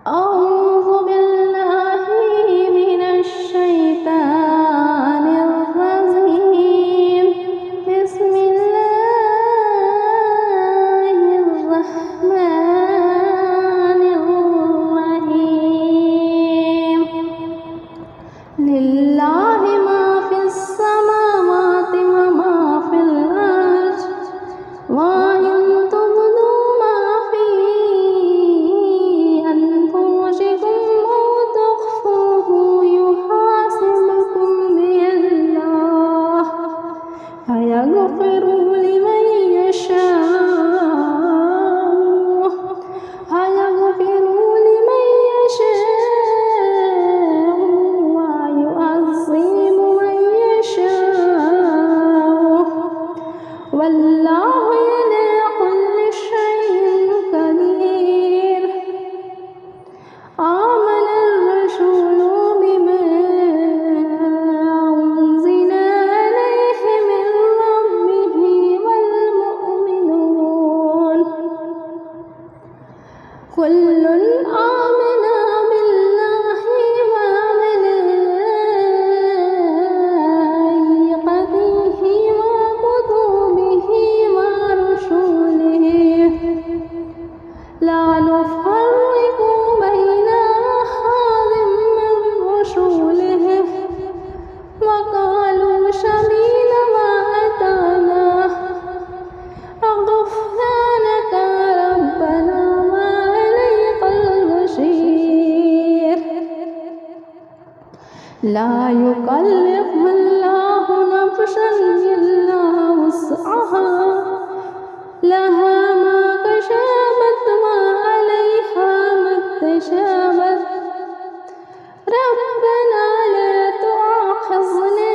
أعوذ بالله من الشيطان الرجيم. بسم الله الرحمن الرحيم. لله ما في السماوات وما في الأرض وإن تبدوا ما في أنفسكم أو تخفوه يحاسبكم به الله فيغفر لمن يشاء ويعذب من يشاء والله على كل شيء قدير. آمن الرسول بما أنزل إليه من ربه والمؤمنون كل آمن بالله وملائكته وكتبه ورسله لا نفرق بين أحد من رسله وقالوا سمعنا وأطعنا غفرانك ربنا وإليك المصير. لا يكلف الله نفسا إلا وسعها لها ما كسبت وعليها ما اكتسبت ربنا لا تؤاخذنا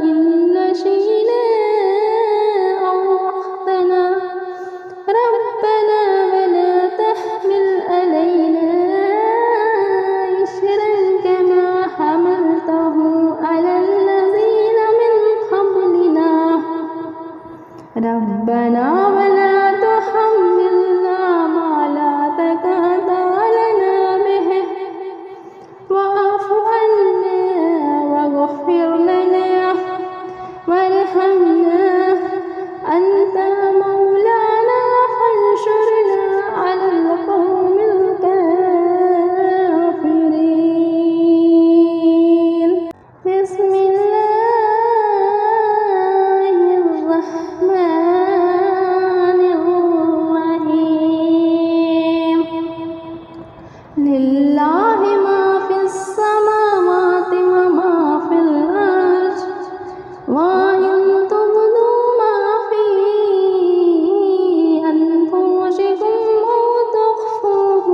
إن نسينا أو أخطأنا ربنا ولا تحمل علينا إصرا كما حملته على الذين من قبلنا ربنا ولا تحملنا ما لا طاقة لنا به واعف عنا واغفر لنا وارحمنا أنت مولانا فانصرنا على القوم الكافرين. بسم الله الرحمن الرحيم. لله ما في السماوات وما في الأرض وإن تبدوا ما في أنفسكم أو تخفوه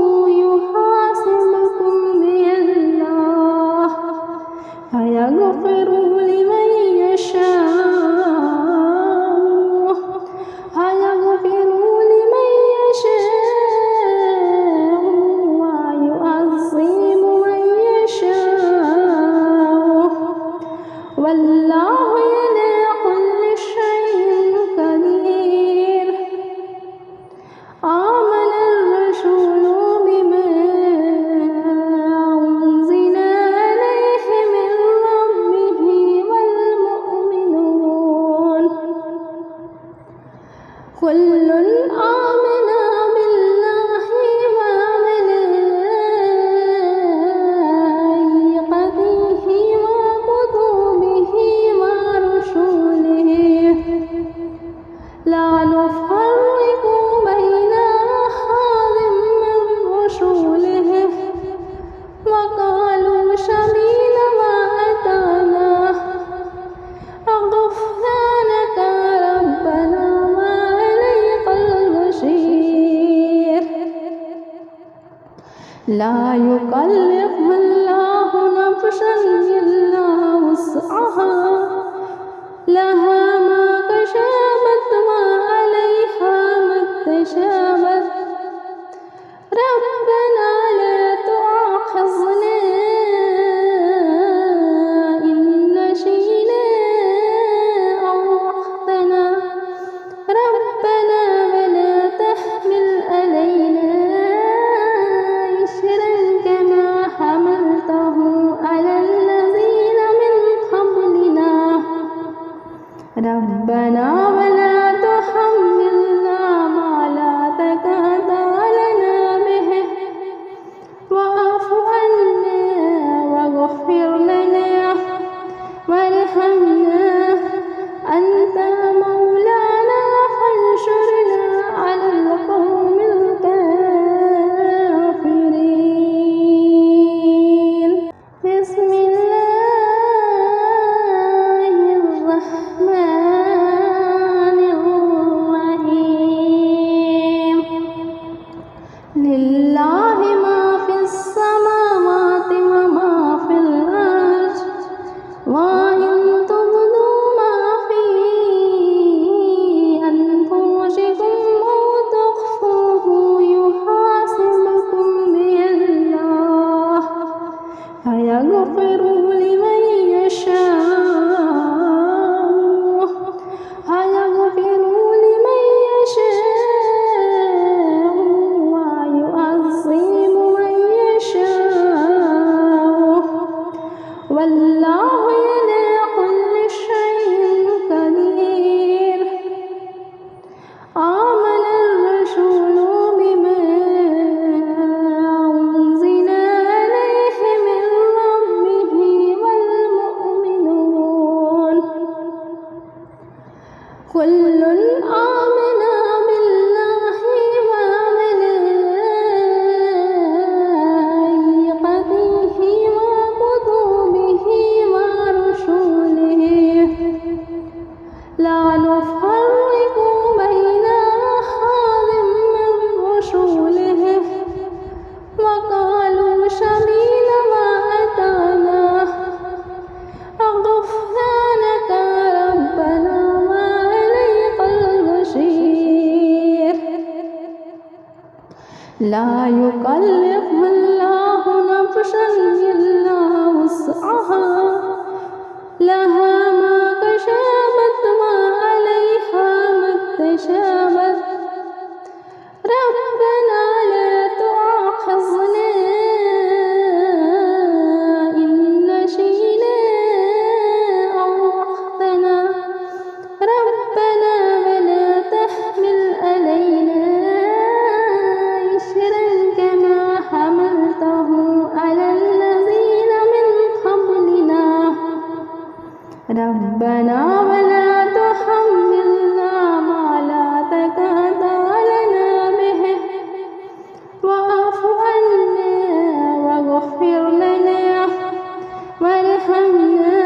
يحاسبكم به الله فيغفر لمن يشاء ويعذب من يشاء والله على كل شيء قدير. آمن الرسول بما أنزل إليه من ربه والمؤمنون كل آمن بالله وملائكته وكتبه ورسله لا نفرق بين أحد من رسله وقالوا سمعنا وأطعنا غفرانك ربنا وإليك المصير. لا يكلف الله نفسا إلا وسعها لها ما كسبت وعليها ما اكتسبت ربنا لا تؤاخذنا إن نسينا أو أخطأنا ربنا ولا تحمل علينا لله ما في السماوات وما في الأرض وإن تبدوا ما في أنفسكم أو تخفوه يحاسبكم به الله فيغفر لمن يشاء ويعذب من يشاء والله على كل شيء قدير. آمن الرسول بما أنزل إليه من ربه والمؤمنون كل آمن بالله وملائكته وكتبه ورسله لا نفرق بين أحد من رسله وقالوا سمعنا وأطعنا غفرانك ربنا وإليك المصير. لا يكلف الله نفسا إلا وسعها لها ما كسبت وعليها ما اكتسبت ربنا لا تؤاخذنا إن نسينا أو أخطأنا ربنا ولا تحمل علينا إصرا كما حملته على الذين من قبلنا ربنا ولا تحملنا ما لا طاقة لنا به واعف عنا واغفر لنا وارحمنا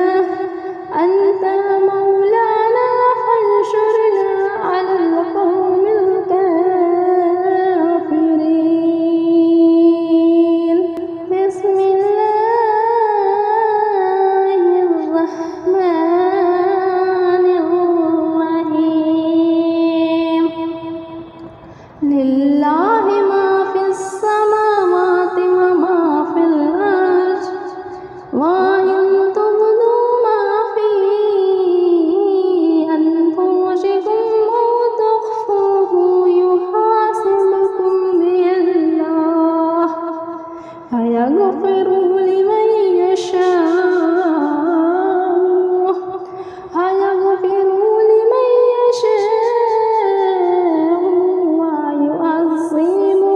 أنت مولانا فانصرنا على القوم الكافرين. بسم الله الرحمن الرحيم لله ما في السماوات وما في الأرض وإن تبدوا ما في أنفسكم أو تخفوه يحاسبكم به الله فيغفر لمن يشاء ويعذب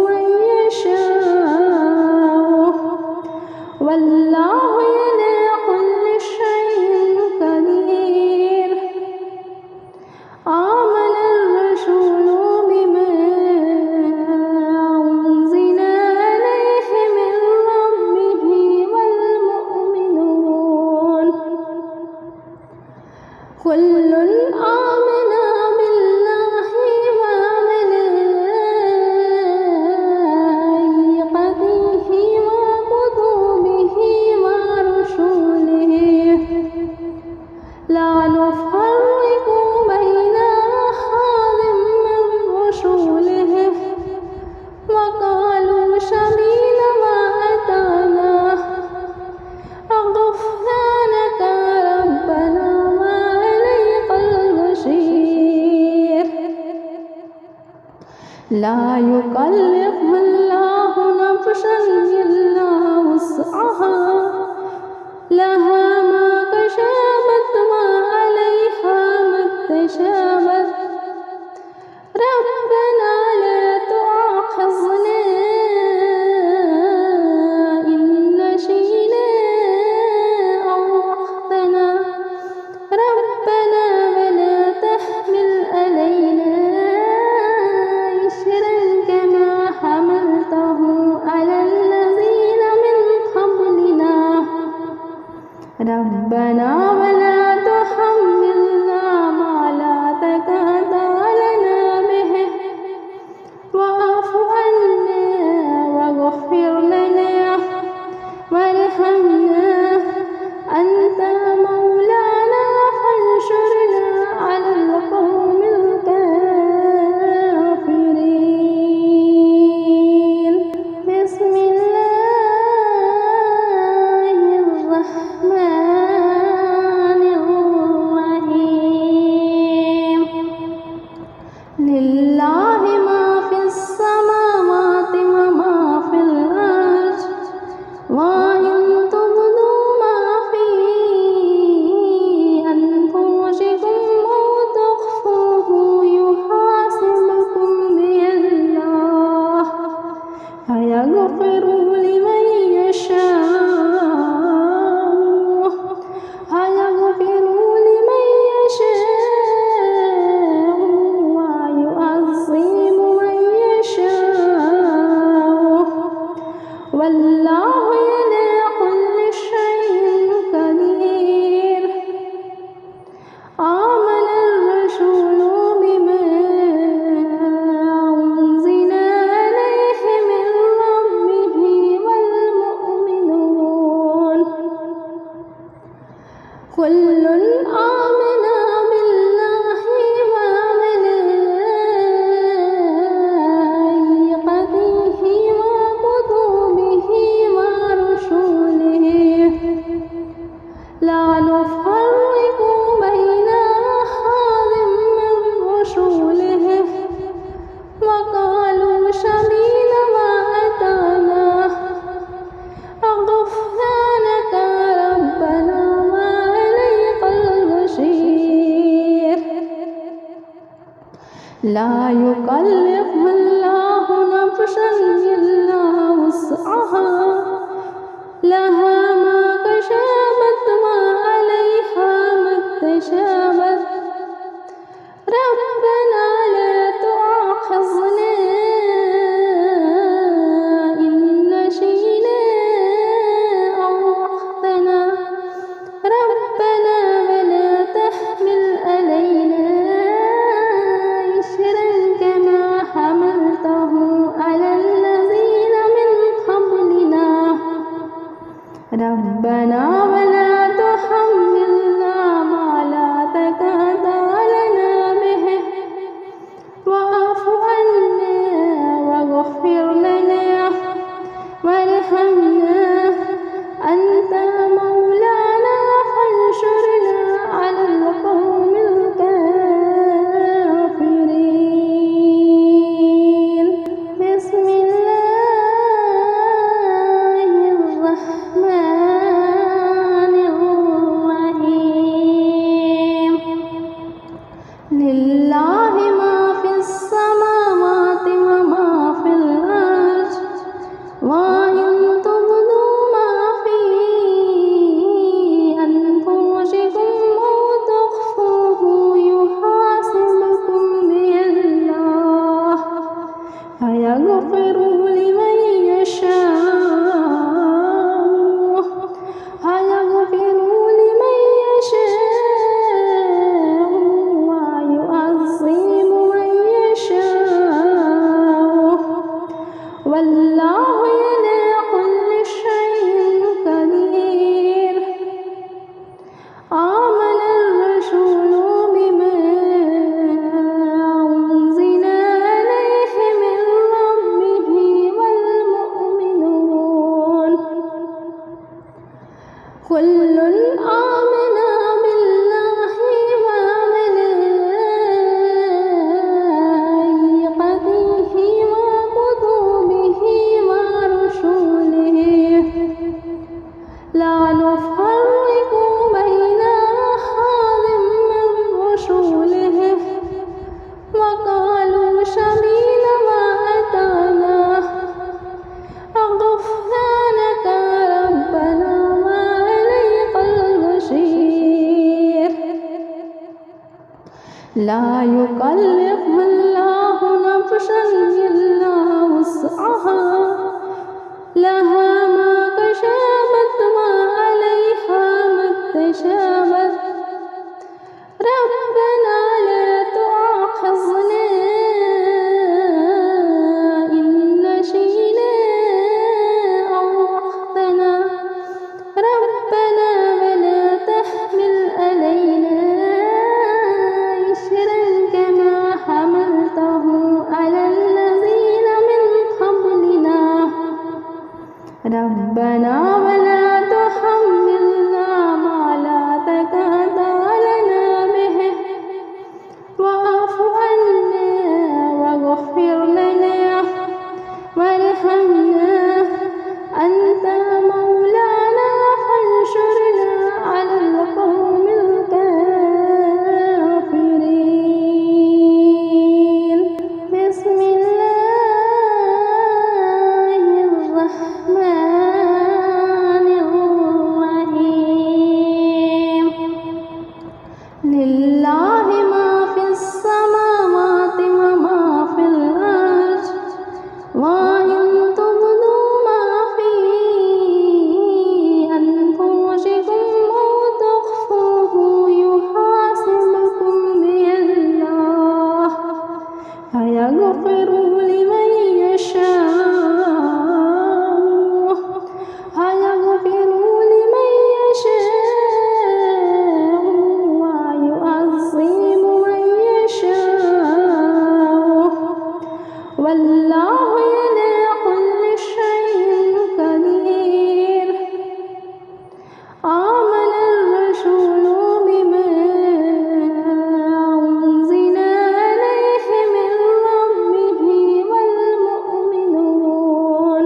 من يشاء والله على كل شيء قدير. آمن الرسول بما أنزل إليه من ربه والمؤمنون كل آمن بالله وملائكته وكتبه ورسله لا نفرق بين أحد من رسله وقالوا سمعنا وأطعنا غفرانك ربنا وإليك المصير. لا يكلف الله نفسا إلا وسعها لها ما كسبت وعليها ما اكتسبت ربنا لا تؤاخذنا إن نسينا أو أخطأنا ربنا ولا تحمل علينا إصرا كما حملته على الذين من قبلنا لا يكلف الله نفسا إلا وسعها لها ما كسبت وعليها ما اكتسبت ربنا لا تؤاخذنا إن نسينا أو أخطأنا ربنا ولا تحمل علينا إصرا كما حملته على الذين من قبلنا ربنا ولا تحملنا ما لا طاقة لنا به واعف عنا واغفر لنا وارحمنا أنت مولانا فانصرنا على القوم الكافرين بسم الله الرحمن الرحيم لله ما في السماوات وما في الأرض وإن تبدوا ما في أنفسكم أو تخفوه يحاسبكم به الله فيغفر لمن يشاء ويعذب من يشاء والله على كل شيء قدير آمن الرسول بما أنزل إليه من ربه والمؤمنون كل آمن بالله وملائكته وكتبه ورسله لا نفرق بين أحد من رسله وقالوا سمعنا وأطعنا غفرانك ربنا وإليك المصير لا يكلف الله نفسا إلا وسعها لها ما كسبت وعليها ما اكتسبت ربنا لا تؤاخذنا إن نسينا أو أخطأنا ربنا ولا تحمل علينا إصرا كما حملته على الذين من قبلنا ربنا ولا تحملنا ما لا طاقة لنا به واعف عنا واغفر لنا وارحمنا أنت مولانا فانصرنا على القوم الكافرين بسم الله الرحمن الرحيم لله ما في السماوات وما في الأرض وإن تبدوا ما في أنفسكم أو تخفوه يحاسبكم به الله فيغفر لمن يشاء ويعذب من يشاء والله على كل شيء قدير آمن الرسول بما أنزل إليه من ربه والمؤمنون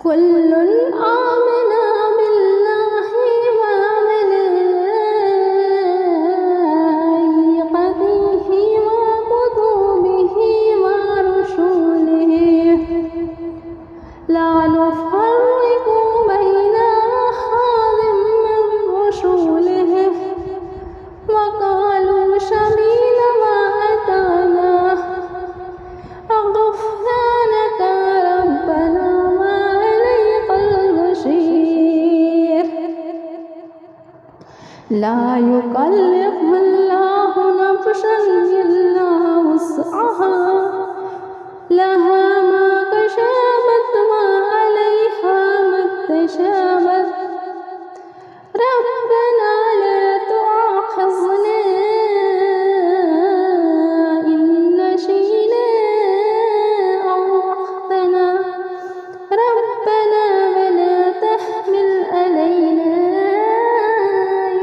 كل آمن بالله وملائكته لا يكلف الله نفسا إلا وسعها لها ما كسبت وعليها ما اكتسبت ربنا لا تؤاخذنا إن نسينا أو أخطأنا ربنا ولا تحمل علينا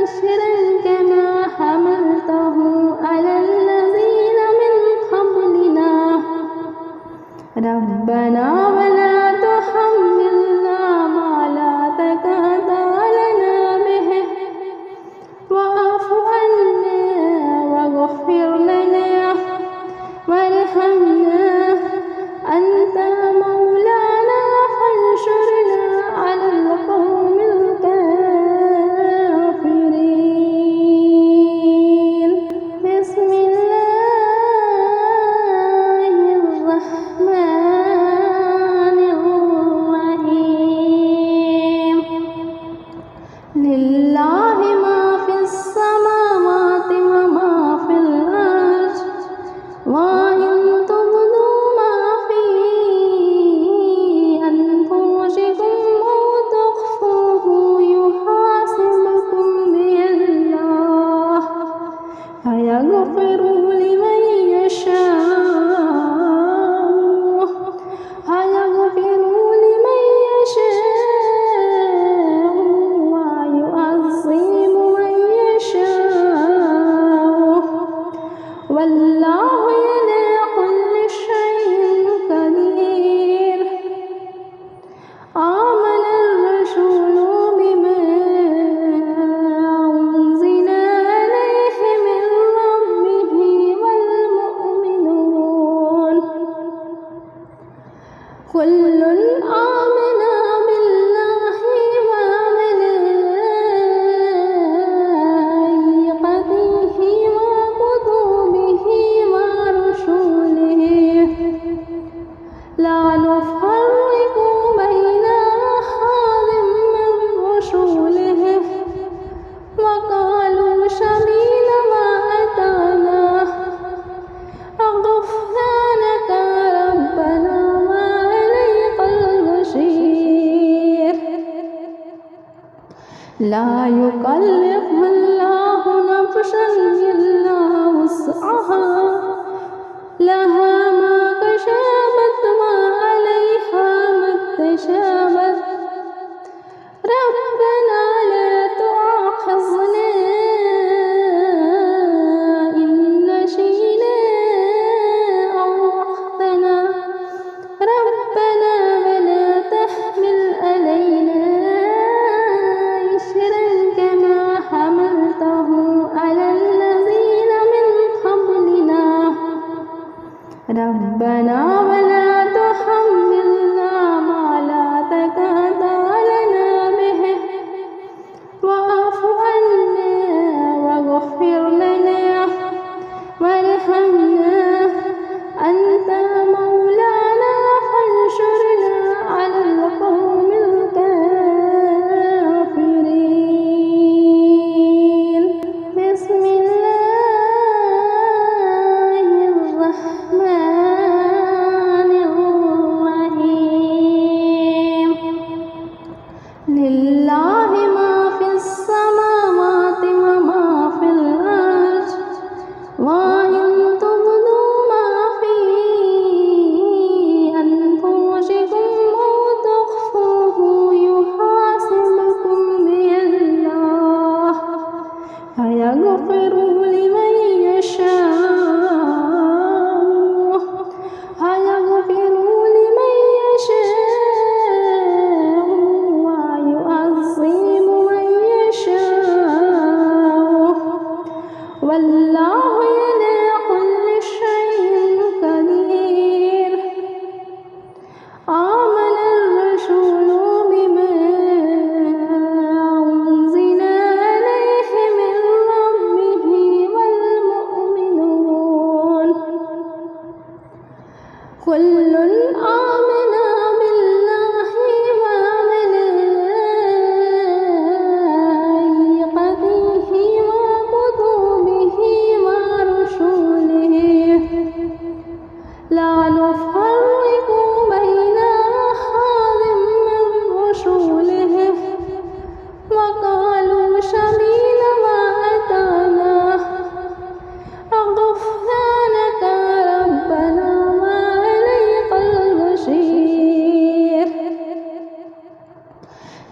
إصرا كما حملته على الذين من قبلنا ربنا ولا تحملنا ما لا طاقة لنا به واعف عنا واغفر لنا وارحمنا أنت مولانا فانصرنا على القوم الكافرين بسم الله الرحمن الرحيم لله ما في السماوات وما في الأرض وإن تبدوا ما في أنفسكم أو تخفوه يحاسبكم به الله فيغفر لمن يشاء ويعذب من يشاء والله على كل شيء قدير آمن الرسول بما أنزل إليه من ربه والمؤمنون كل آمن بالله وملائكته وكتبه ورسله لا نفرق بين أحد من رسله وقالوا سمعنا وأطعنا غفرانك ربنا وإليك المصير لا يكلف الله نفسا إلا وسعها لها ما كسبت وعليها ما اكتسبت ربنا لا تؤاخذنا إن نسينا أو أخطأنا ربنا ولا تحمل علينا إصرا كما حملته على الذين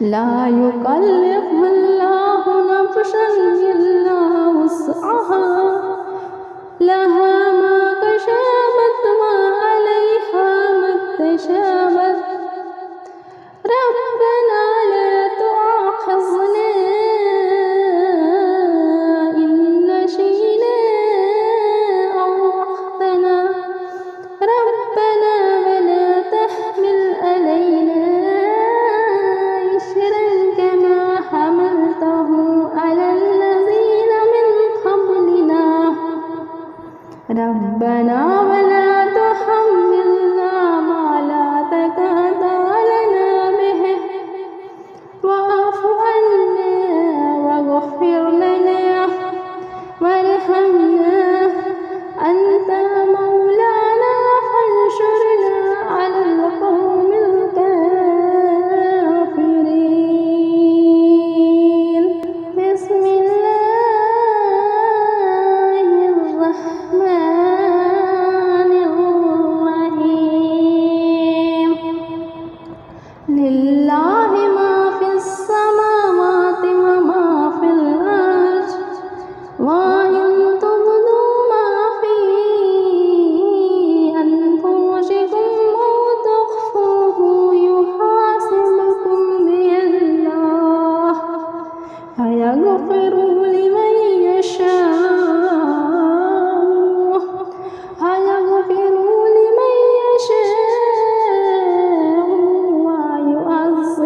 لا يكلف الله نفسا إلا وسعها لها ما كسبت وعليها ما اكتسبت ربنا لا تؤاخذنا إن نسينا أو أخطأنا ربنا ولا تحمل علينا إصرا كما حملته على الذين من قبلنا ربنا ولا تحملنا ما لا طاقة لنا به واعف عنا واغفر لنا وارحمنا أنت مولانا فانصرنا على القوم الكافرين بسم الله الرحمن الرحيم لله ما في السماوات وما في الأرض وإن تبدوا ما في أنفسكم أو تخفوه يحاسبكم به الله فيغفر لمن يشاء ويعذب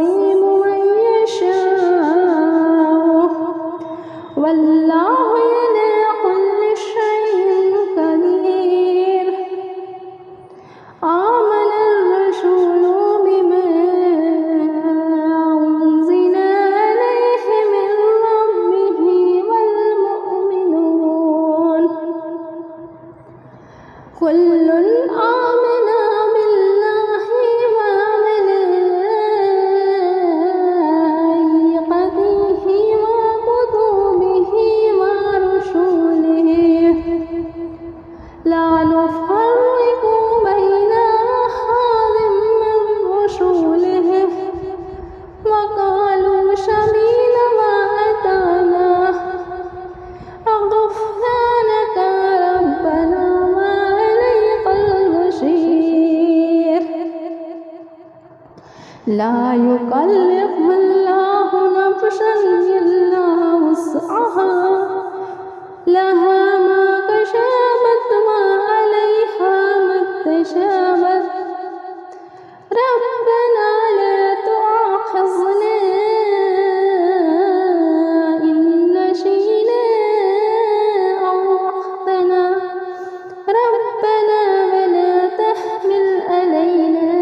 من يشاء والله على كل شيء قدير آمن الرسول بما أنزل إليه من ربه والمؤمنون كل آمن بالله وملائكته وكتبه ورسله لا نفرق بين أحد من رسله وقالوا سمعنا وأطعنا غفرانك ربنا وإليك المصير لا يكلف الله نفسا إلا وسعها لها ما كسبت وعليها ما اكتسبت ربنا لا تؤاخذنا إن نسينا أو أخطأنا ربنا ولا تحمل علينا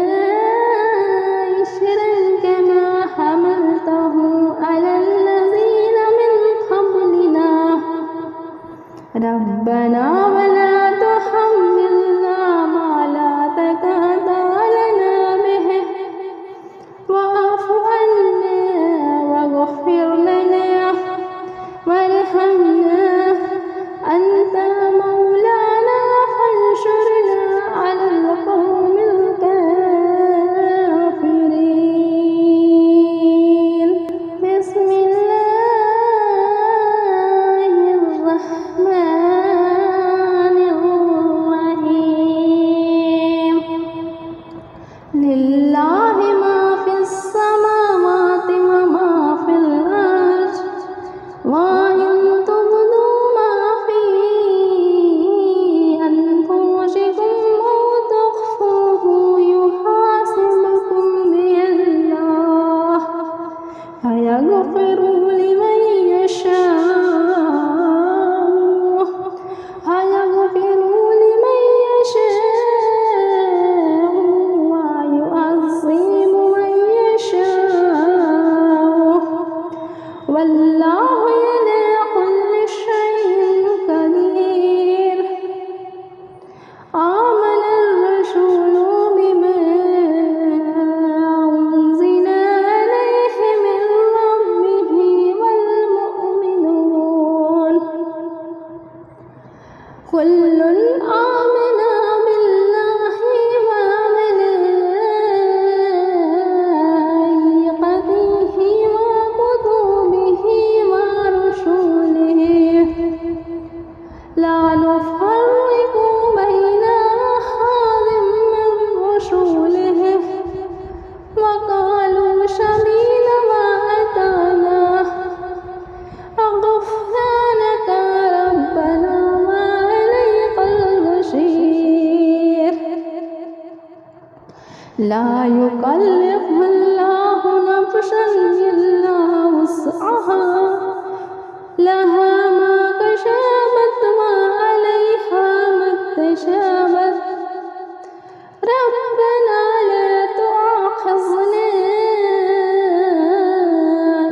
إصرا كما حملته على الذين من قبلنا ربنا ولا تحملنا ما لا طاقة لنا به واعف عنا واغفر لنا وارحمنا أنت مولانا فانصرنا على القوم الكافرين بسم الله الرحمن الرحيم لله ما في السماوات وما في الأرض وإن تبدوا ما في أنفسكم أو تخفوه يحاسبكم به الله فيغفر لمن يشاء ويعذب لا يكلف الله نفسا إلا وسعها لها ما كسبت وعليها ما اكتسبت ربنا لا تؤاخذنا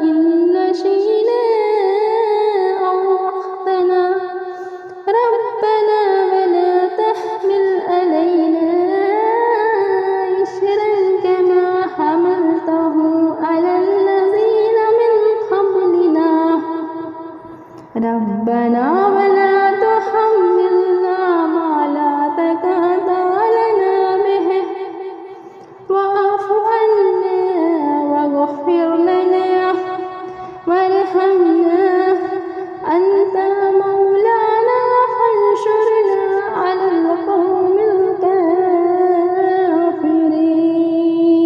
إن نسينا أو أخطأنا ربنا ولا تحمل علينا إصرا كما حملته على الذين من قبلنا ربنا ولا تحملنا ما لا طاقة لنا به واعف عنا واغفر لنا وارحمنا أنت مولانا فانصرنا على القوم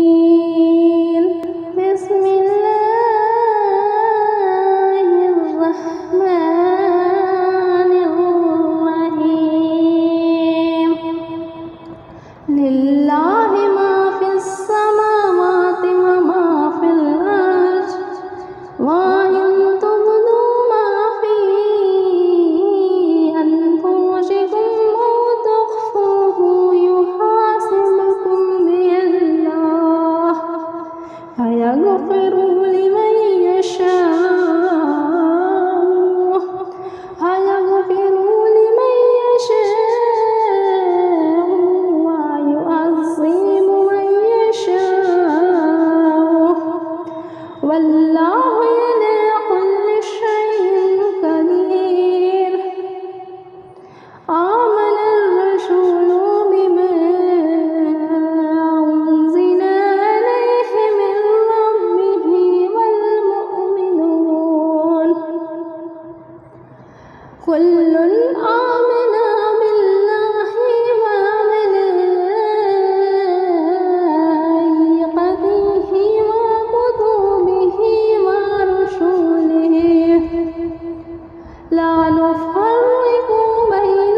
الكافرين بسم الله الرحمن الرحيم لله ما في السماوات وما في الأرض وإن تبدوا ما في أنفسكم أو تخفوه يحاسبكم به الله فيغفر لمن يشاء ويعذب من يشاء والله على كل شيء قدير آمن الرسول بما أنزل إليه من ربه والمؤمنون كل آمن بالله وملائكته وكتبه ورسله لا نفرق بين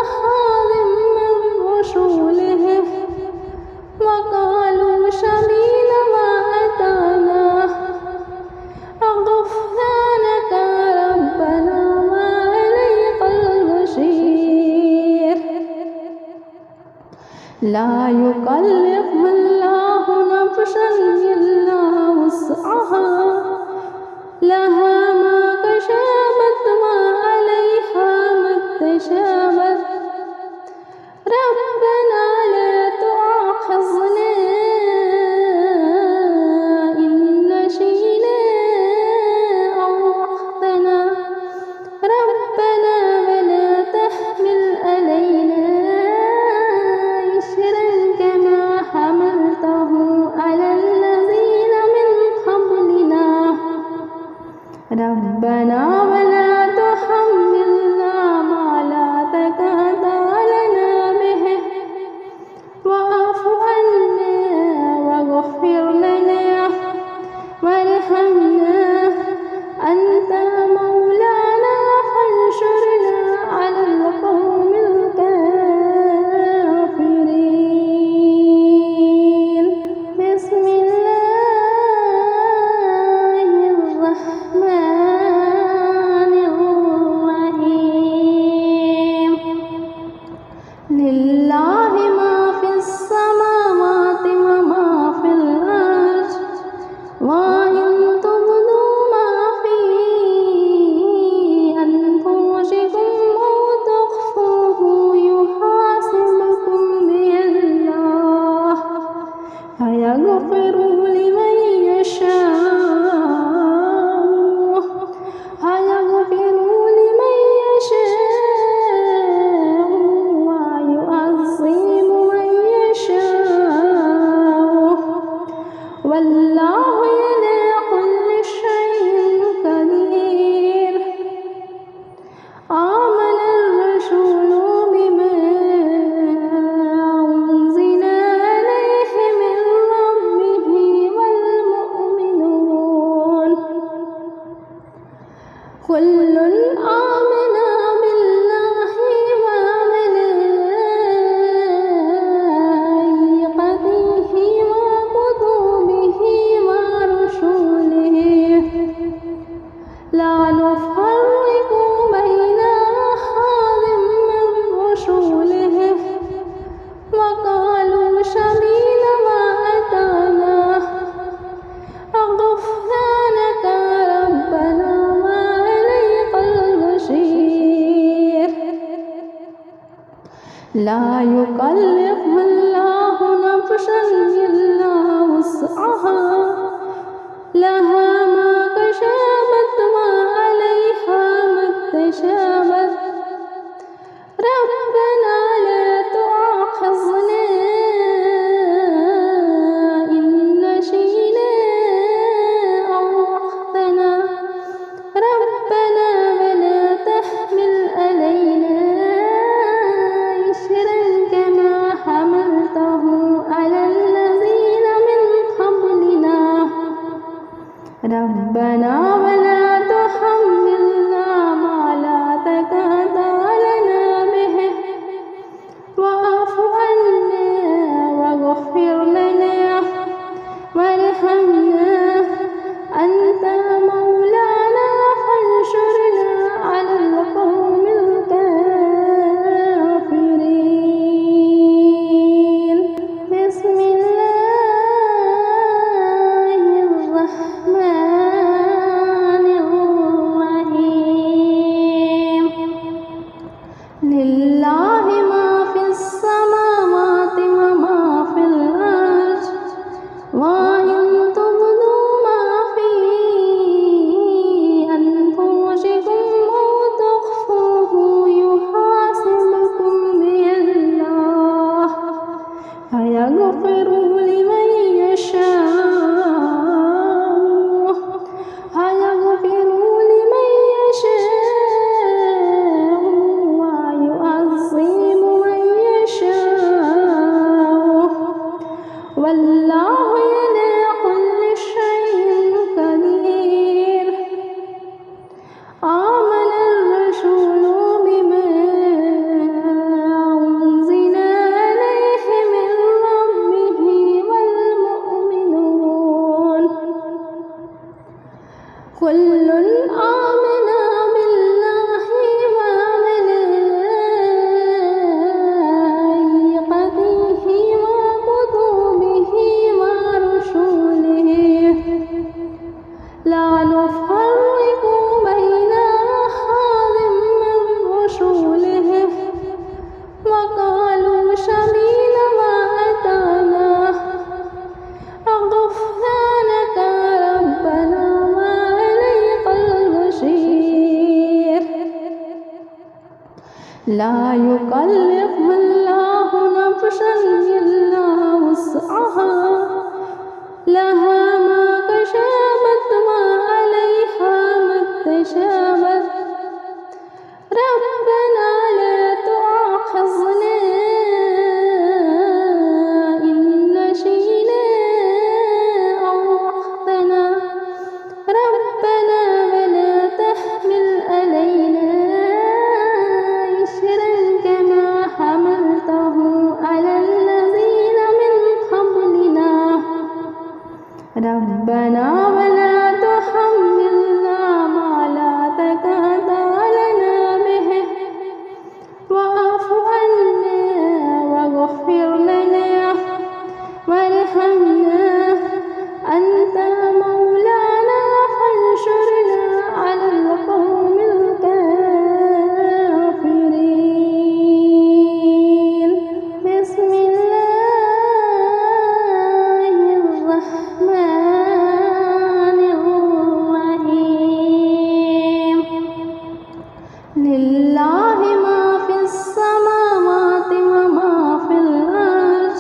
أحد من رسله وقالوا سمعنا وأطعنا غفرانك ربنا وإليك المصير لا يكلف الله نفسا إلا وسعها لها ما كسبت وعليها ما اكتسبت ربنا لا تؤاخذنا إن نسينا أو أخطأنا ربنا ولا تحمل علينا إصرا كما حملته على الذين من قبلنا ربنا ولا تحملنا ما لا طاقة لنا به واعف عنا واغفر لنا وارحمنا أنت مولانا فانصرنا على القوم الكافرين بسم الله الرحمن الرحيم لله ما في السماوات وما في الأرض وإن تبدوا ما في أنفسكم أو تخفوه يحاسبكم به الله فيغفر لمن يشاء ويعذب من يشاء والله على كل شيء قدير آمن الرسول بما أنزل إليه من ربه نفسا إلا وسعها لها ما كسبت وعليها ما اكتسبت ربنا لا تؤاخذنا إن نسينا أو أخطأنا ربنا ولا تحمل علينا إصرا كما حملته على الذين من قبلنا ربنا ولا تحملنا ما لا طاقة لنا به واعف عنا واغفر لنا وارحمنا أنت مولانا فانصرنا على القوم الكافرين بسم الله الرحمن الرحيم لله ما في السماوات وما في الأرض وإن تبدوا ما في أنفسكم أو تخفوه يحاسبكم به الله فيغفر لمن يشاء ويعذب من يشاء والله على كل شيء قدير آمن الرسول بما أنزل إليه من ربه والمؤمنون كل آمن بالله وملائكته وكتبه ورسله لا نفرق بين أحد من رسله وقالوا سمعنا وأطعنا غفرانك ربنا وإليك المصير لا يكلف الله نفسا إلا وسعها لها ما كسبت وعليها ما اكتسبت ربنا لا تؤاخذنا إن نسينا أو أخطأنا ربنا ولا تحمل علينا إصرا كما حملته على الذين من قبلنا ربنا ولا تحملنا ما لا طاقة لنا به واعف عنا واغفر لنا وارحمنا أنت مولانا فانصرنا على القوم الكافرين بسم الله الرحمن الرحيم لله ما في السماوات وما في الأرض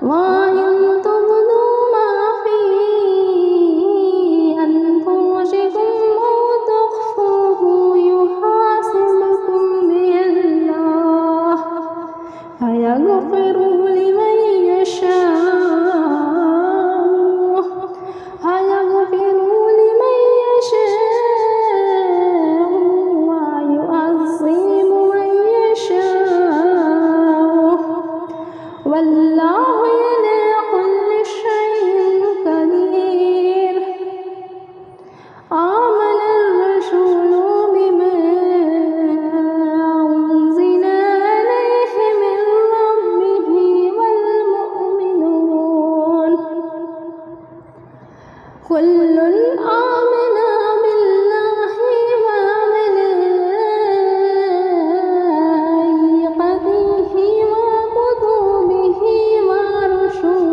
وإن تبدوا ما في أنفسكم أو تخفوه يحاسبكم به الله فيغفر لمن يشاء ويعذب من يشاء والله على كل شيء قدير آمن الرسول بما أنزل إليه من ربه والمؤمنون كل آمن بالله وملائكته وكتبه ورسله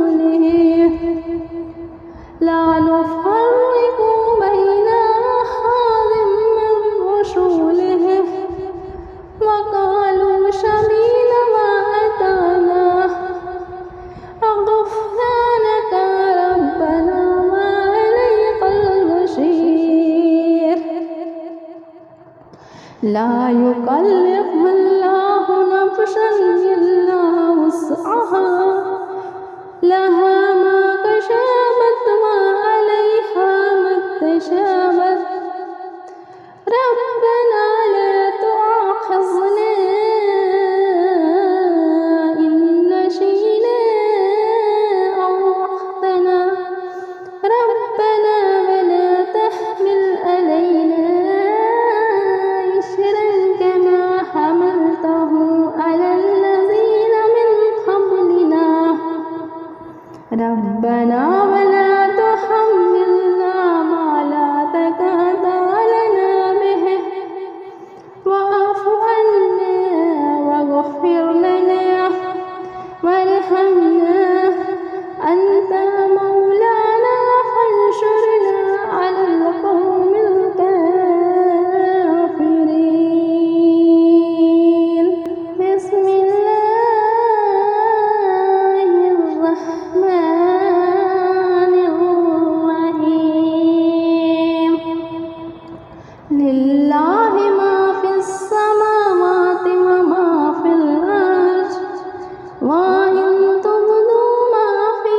لا يكلف الله نفسا إلا وسعها لها ما كسبت وعليها ما اكتسبت ربنا لا تؤاخذنا إن نسينا أو أخطأنا ربنا ولا تحمل علينا إصرا كما حملته على الذين من قبلنا ربنا ولا تحملنا ما لا طاقة لنا به واعف عنا واغفر لنا وارحمنا أنت مولانا فانصرنا على القوم الكافرين بسم الله الرحمن الرحيم لله ما في السماوات وما في الأرض وإن تبدوا ما في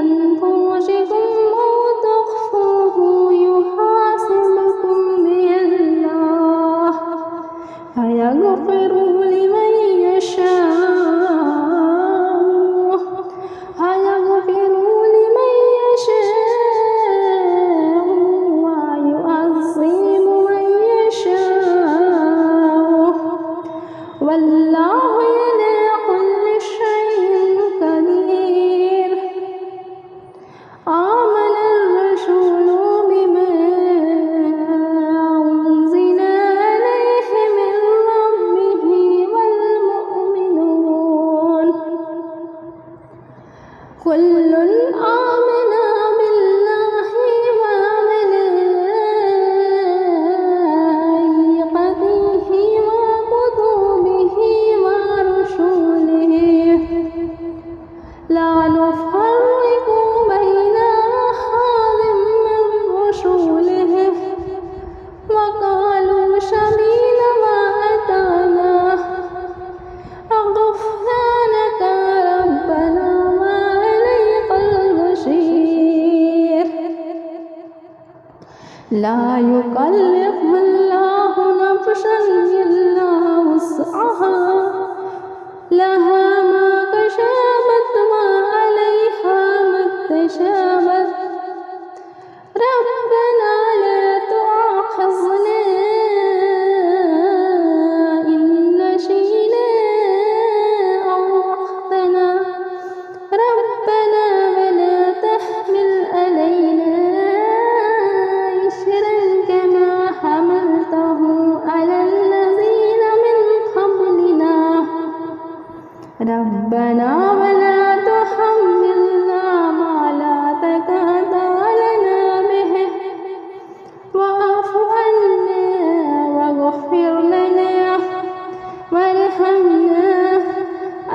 أنفسكم أو تخفوه يحاسبكم به الله فيغفر لمن يشاء ويعذب من يشاء والله على كل شيء قدير آمن الرسول بما أنزل إليه من ربه والمؤمنون كل آمن بالله وملائكته وكتبه ورسله لا نفرق بين أحد من رسله وقالوا سمعنا وأطعنا غفرانك ربنا وإليك المصير لا يكلف الله نفسا إلا وسعها لها ما كسبت وعليها ما اكتسبت ربنا لا تؤاخذنا إن نسينا أو أخطأنا ربنا ولا تحمل علينا إصرا كما حملته على الذين من قبلنا ربنا ولا تحملنا ما لا طاقة لنا به واعف عنا واغفر لنا وارحمنا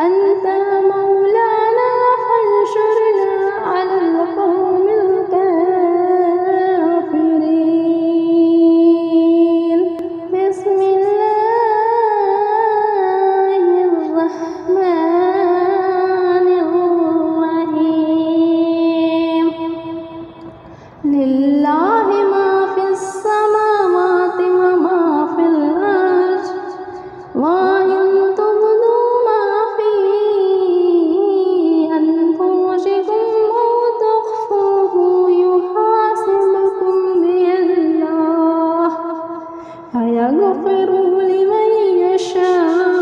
أنت مولانا فانصرنا على القوم الكافرين بسم الله الرحمن الرحيم لله ما في السماوات وما في الأرض وإن تبدوا ما في أنفسكم أو تخفوه يحاسبكم به الله فيغفر لمن يشاء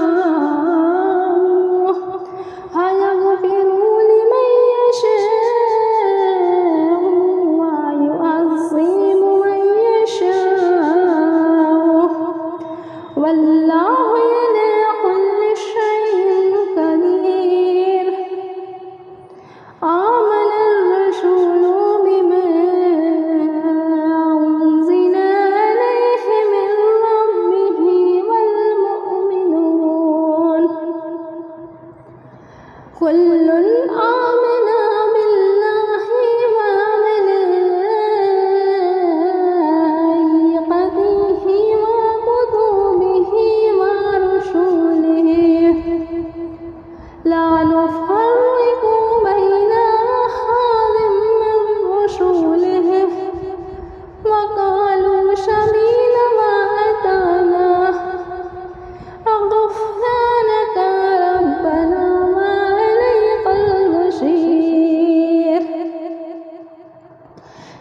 ويعذب من يشاء والله على كل شيء قدير آمن الرسول بما أنزل إليه من ربه والمؤمنون كل آمن بالله وملائكته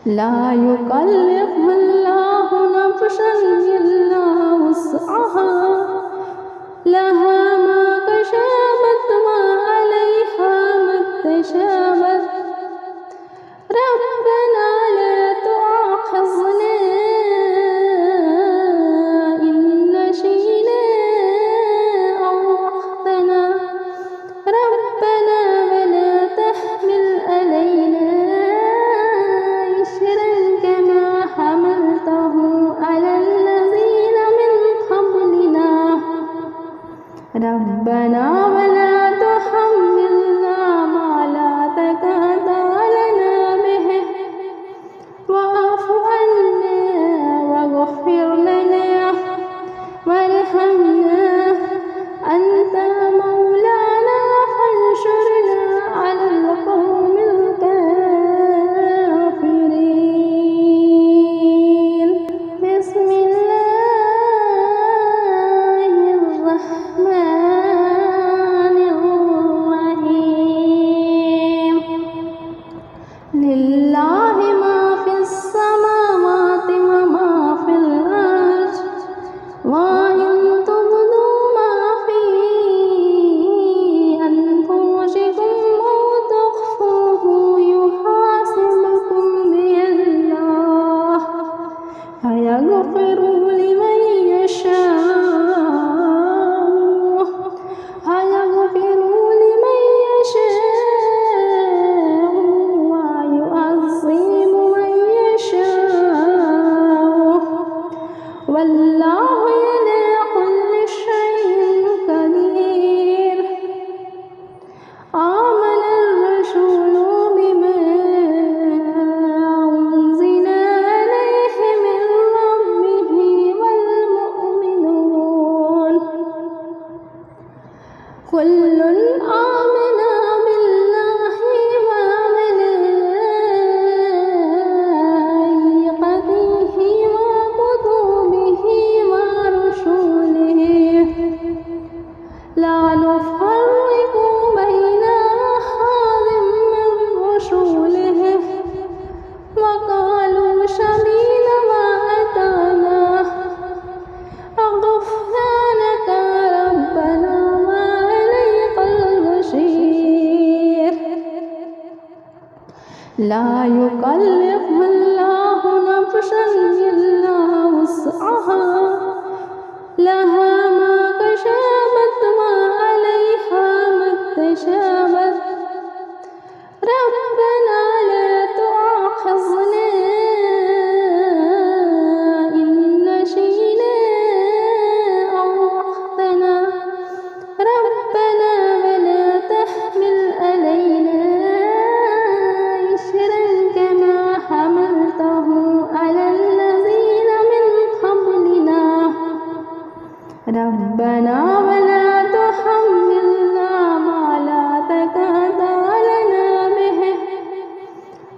لا يكلف الله نفسا إلا وسعها لها ما كسبت وعليها ما اكتسبت ربنا لا تؤاخذنا إن نسينا أو أخطأنا ربنا ولا تحمل علينا إصرا كما حملته على الذين من قبلنا ربنا ولا تحملنا ما لا طاقة لنا به واعف عنا واغفر لنا وارحمنا أنت مولانا فانصرنا على القوم الكافرين بسم الله الرحمن الرحيم لله ما في السماوات وما في الأرض وإن تبدوا ما في أنفسكم أو تخفوه يحاسبكم به الله فيغفر لمن يشاء ويعذب من يشاء والله على كل شيء قدير آمن الرسول بما أنزل إليه من ربه والمؤمنون كل آمن بالله وملائكته وكتبه ورسله لا نفرق بين أحد من رسله وقالوا سمعنا وأطعنا غفرانك ربنا وإليك المصير لا يكلف الله نفسا إلا وسعها لها ما كسبت وعليها ما اكتسبت ربنا لا تؤاخذنا إن نسينا أو أخطأنا ربنا ولا تحمل علينا إصرا كما حملته على الذين من قبلنا ربنا ولا تحملنا ما لا طاقة لنا به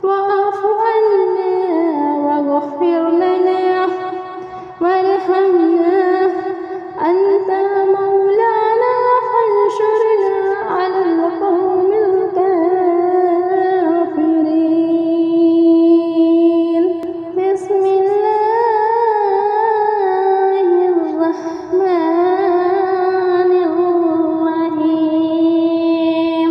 واعف عنا واغفر لنا وارحمنا أنت مولانا فانصرنا على القوم الكافرين بسم الله الرحمن الرحيم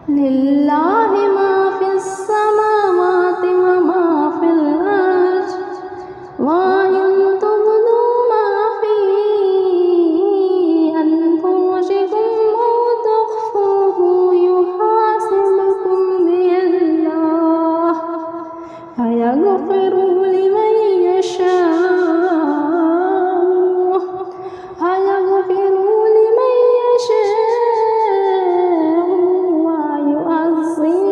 لله ما في السماوات وما في الأرض وإن تبدوا ما في أنفسكم أو تخفوه يحاسبكم به الله فيغفر لمن يشاء ويعذب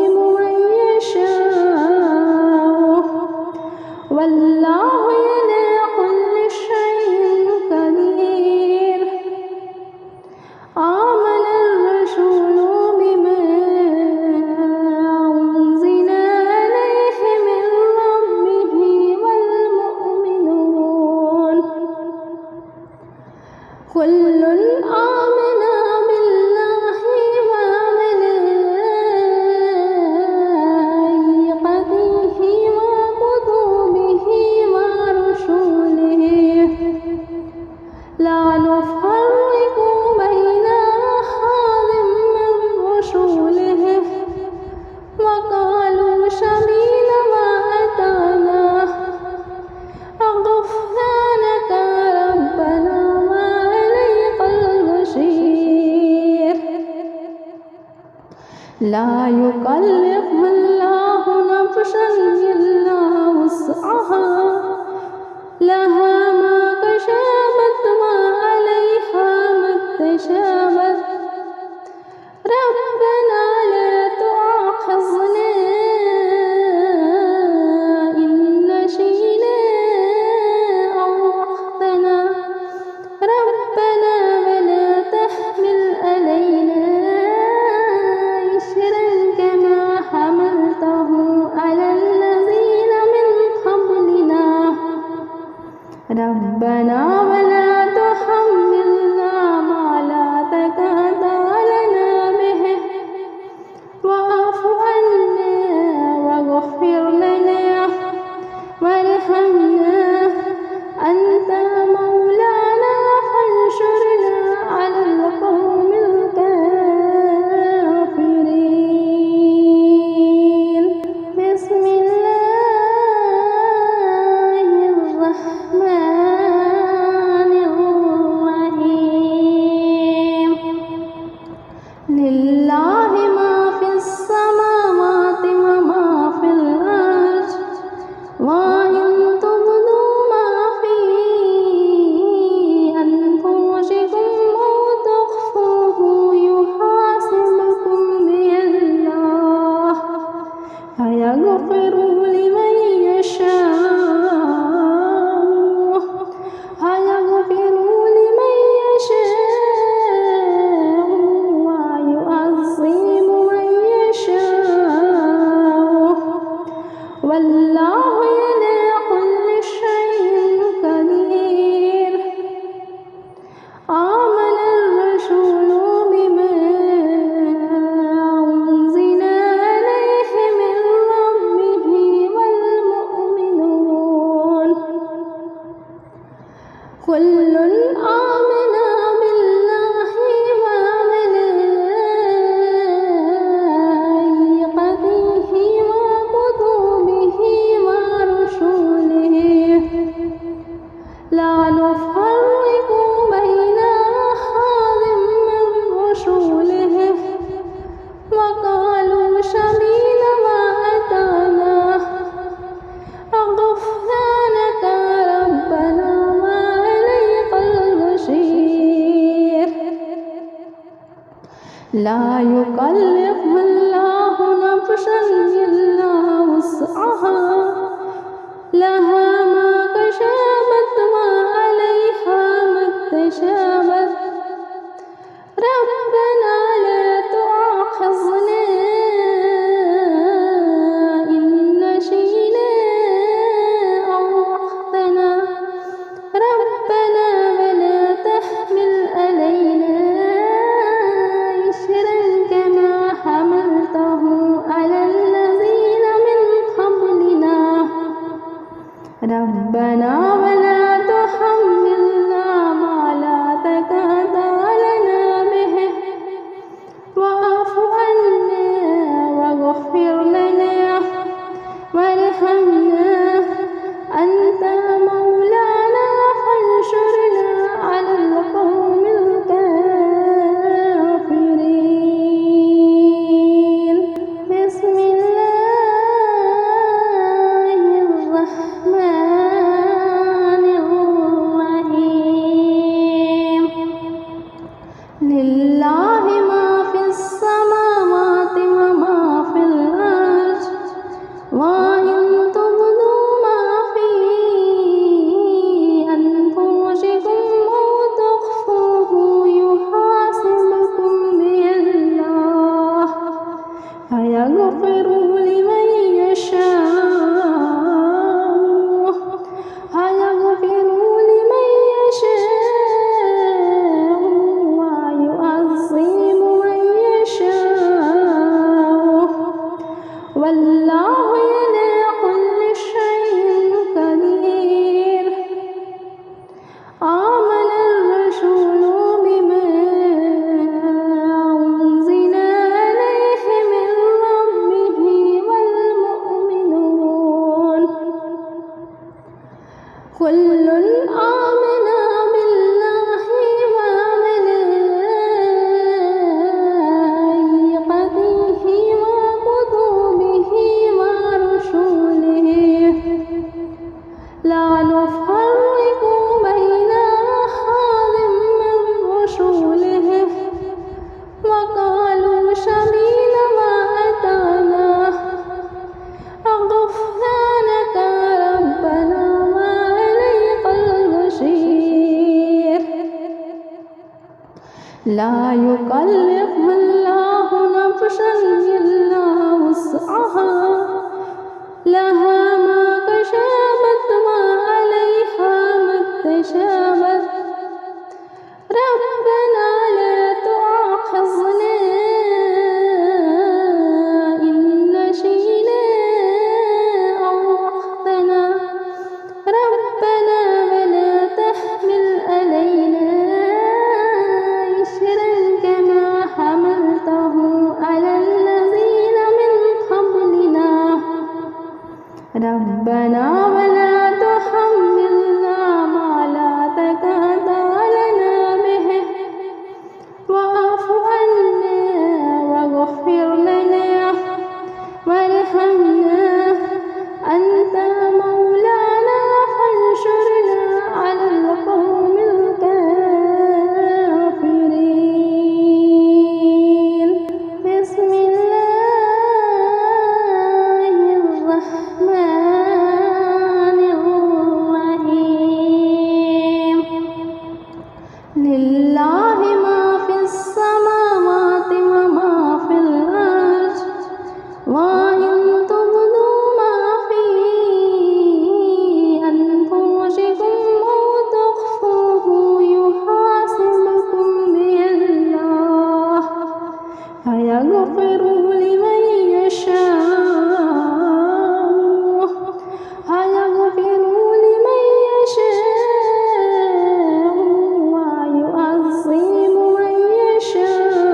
لا يكلف الله نفسا إلا وسعها لها ما كسبت وعليها ما اكتسبت ربنا لا تؤاخذنا إن نسينا أو أخطأنا ربنا ولا تحمل علينا إصرا كما حملته على الذين من قبلنا ربنا ولا تحملنا ما لا طاقة لنا به واعف عنا واغفر لنا وارحمنا أنت مولانا فانصرنا على القوم الكافرين بسم الله الرحمن الرحيم لله ما في السماوات وما في الأرض وإن تبدوا ما في أنفسكم أو تخفوه يحاسبكم به الله فيغفر لمن يشاء ويعذب من يشاء والله على كل شيء قدير آمن الرسول بما أنزل إليه من ربه والمؤمنون كل آمن بالله وملائكته وكتبه ورسله لا نفرق بين أحد من رسله وقالوا سمعنا وأطعنا غفرانك ربنا وإليك المصير لا يكلف الله نفسا إلا وسعها لها ما كسبت وعليها ما اكتسبت ربنا لا تؤاخذنا إن نسينا أو أخطأنا ربنا ولا تحمل علينا إصرا كما حملته على الذين من قبلنا ربنا ولا تحملنا ما لا طاقة لنا به واعف عنا واغفر لنا وارحمنا أنت مولانا فانصرنا على القوم الكافرين بسم الله الرحمن الرحيم لله ما في السماوات وما في الأرض وإن تبدوا ما في أنفسكم أو تخفوه يحاسبكم به الله فيغفر لمن يشاء ويعذب من يشاء والله على كل شيء قدير آمن الرسول بما أنزل إليه من ربه لا يكلف الله نفسا إلا وسعها لها ما كسبت وعليها ما اكتسبت ربنا لا تؤاخذنا إن نسينا أو أخطأنا ربنا ولا تحمل علينا إصرا كما حملته على الذين من قبلنا ربنا ولا تحملنا ما لا طاقة لنا به واعف عنا واغفر لنا وارحمنا أنت مولانا فانصرنا على القوم الكافرين بسم الله الرحمن الرحيم لله ما في السماوات وما في الأرض وإن تبدوا ما في أنفسكم أو تخفوه يحاسبكم به الله فيغفر لمن يشاء ويعذب من يشاء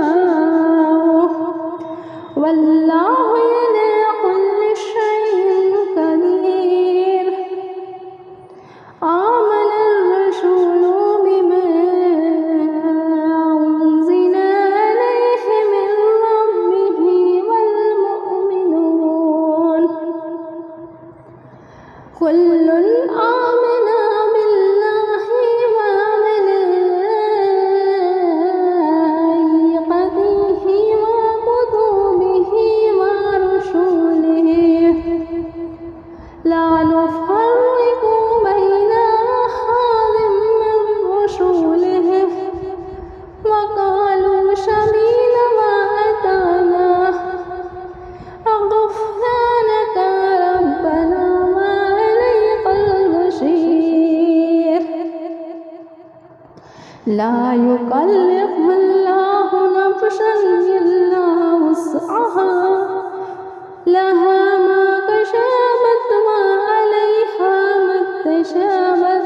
والله على كل شيء قدير آمن الرسول بما أنزل إليه من ربه والمؤمنون كل آمن بالله وملائكته وكتبه ورسله لا نفرق بين أحد من رسله وقالوا سمعنا وأطعنا غفرانك ربنا وإليك المصير لا يكلف الله نفسا إلا وسعها لها ما كسبت وعليها ما اكتسبت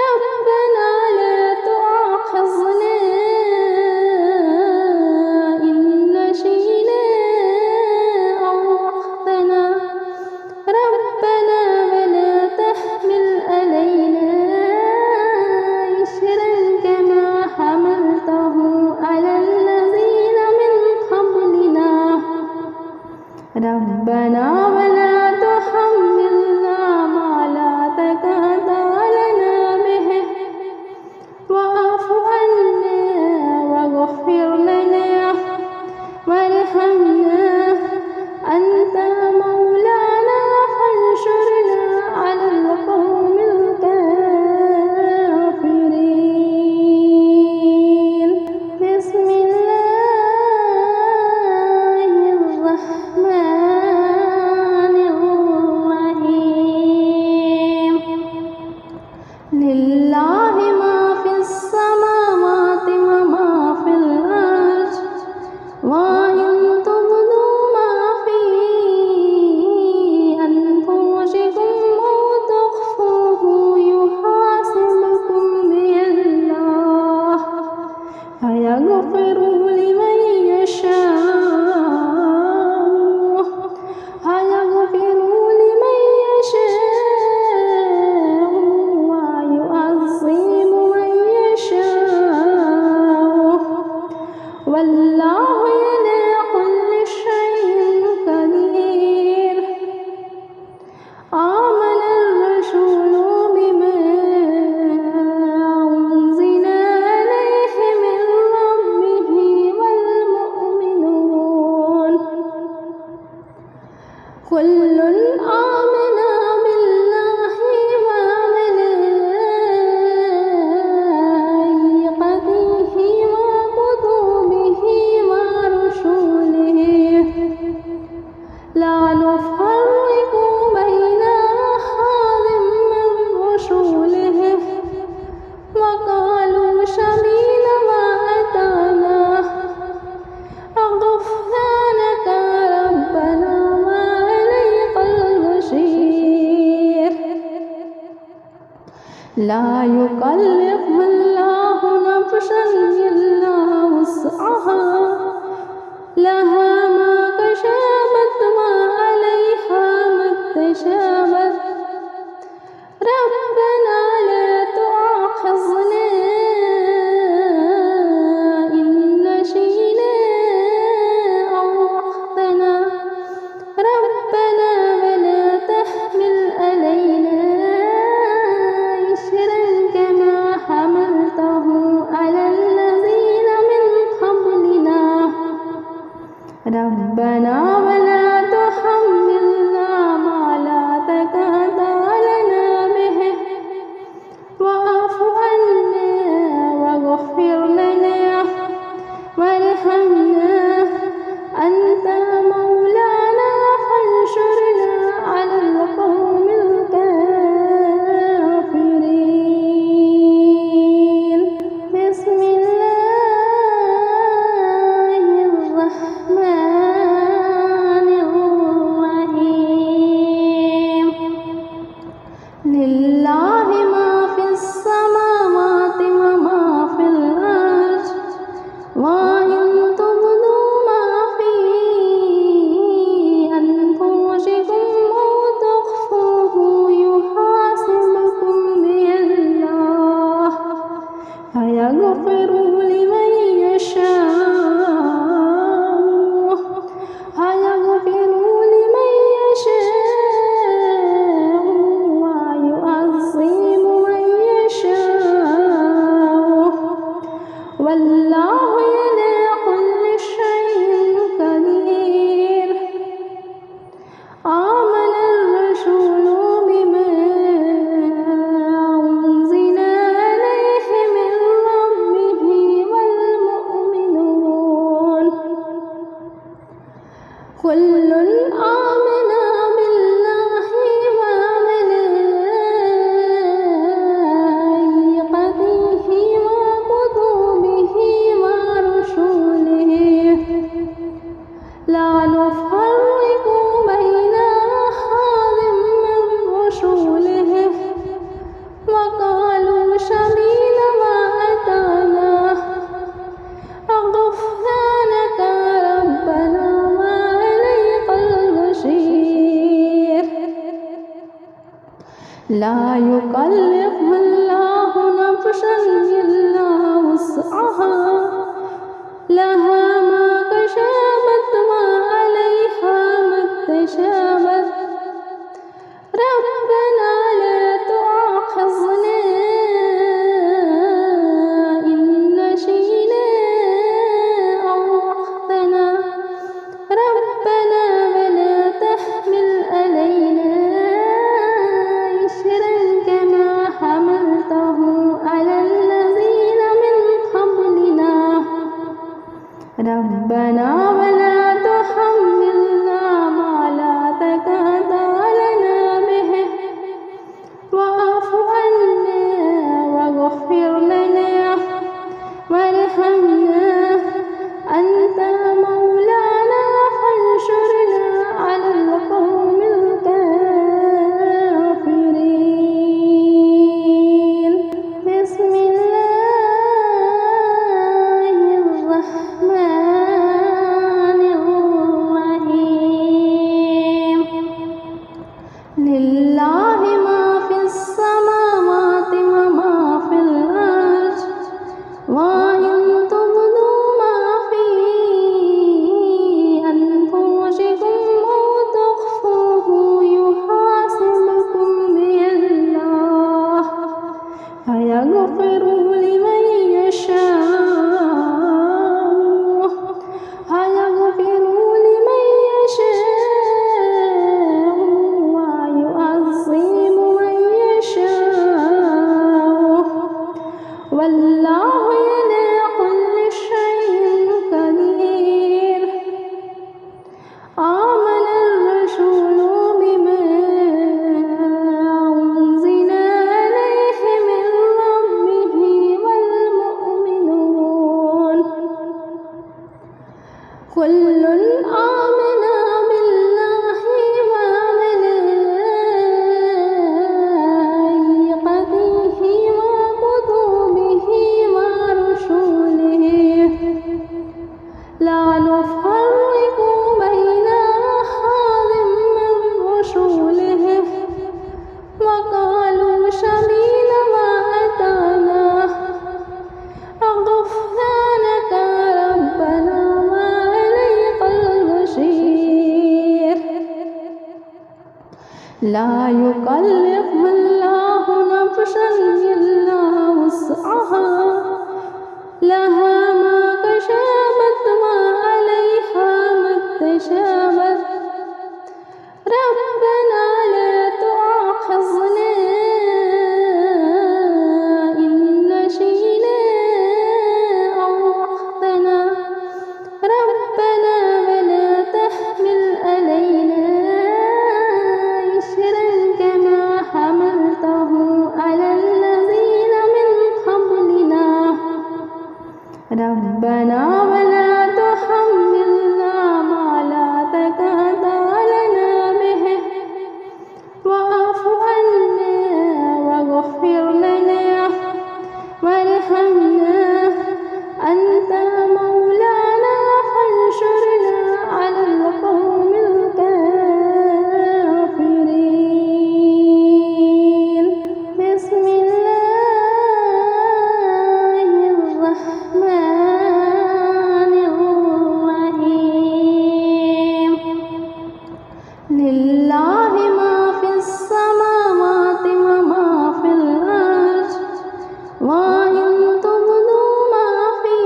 ربنا لا تؤاخذنا إن نسينا أو أخطأنا ربنا ولا تحمل علينا إصرا كما حملته على الذين من قبلنا ربنا ولا تحملنا ما لا طاقة لنا به واعف عنا واغفر لنا وارحمنا أنت مولانا فانصرنا على القوم الكافرين بسم الله الرحمن الرحيم لله ما في السماوات وما في الأرض وإن تبدوا ما في أنفسكم أو تخفوه يحاسبكم به الله فيغفر لمن يشاء ويعذب من يشاء والله على كل شيء قدير آمن الرسول بما أنزل إليه من ربه والمؤمنون كل آمن بالله وملائكته لا يكلف الله نفسا إلا وسعها لها ما كسبت وعليها ما اكتسبت ربنا لا تؤاخذنا إن نسينا أو أخطأنا ربنا ولا تحمل علينا إصرا كما حملته على الذين من قبلنا ربنا ولا تحملنا ما لا طاقة لنا به واعف عنا واغفر لنا وارحمنا أنت مولانا فانصرنا على القوم الكافرين بسم الله الرحمن الرحيم لله ما في السماوات وما في الأرض وإن تبدوا ما في أنفسكم أو تخفوه يحاسبكم به الله فيغفر لمن يشاء ويعذب من يشاء والله على كل شيء قدير آمن الرسول بما أنزل إليه من ربه والمؤمنون كل آمن بالله وملائكته وكتبه ورسله لا نفرق بين أحد من رسله وقالوا سمعنا وأطعنا غفرانك ربنا وإليك المصير لا يكلف الله نفسا إلا وسعها لها ما كسبت وعليها ما اكتسبت ربنا لا تؤاخذنا إن نسينا أو أخطأنا ربنا ولا تحمل علينا إصرا كما حملته على الذين من قبلنا ربنا ولا تحملنا ما لا طاقة لنا به واعف عنا واغفر لنا وارحمنا أنت مولانا فانصرنا على القوم الكافرين بسم الله الرحمن الرحيم لله ما في السماوات وما في الأرض وإن تبدوا ما في أنفسكم أو تخفوه يحاسبكم به الله فيغفر لمن يشاء ويعذب من يشاء والله على كل شيء قدير آمن الرسول بما أنزل إليه من ربه والمؤمنون كل آمن بالله وملائكته لا يكلف الله نفسا إلا وسعها لها ما كسبت وعليها ما اكتسبت ربنا لا تؤاخذنا إن نسينا أو أخطأنا ربنا ولا تحمل علينا إصرا كما حملته على الذين من قبلنا ربنا ولا تحملنا ما لا طاقة لنا به واعف عنا واغفر لنا وارحمنا أنت مولانا فانصرنا على القوم الكافرين بسم الله الرحمن الرحيم لله ما في السماوات وما في الأرض وإن تبدوا ما في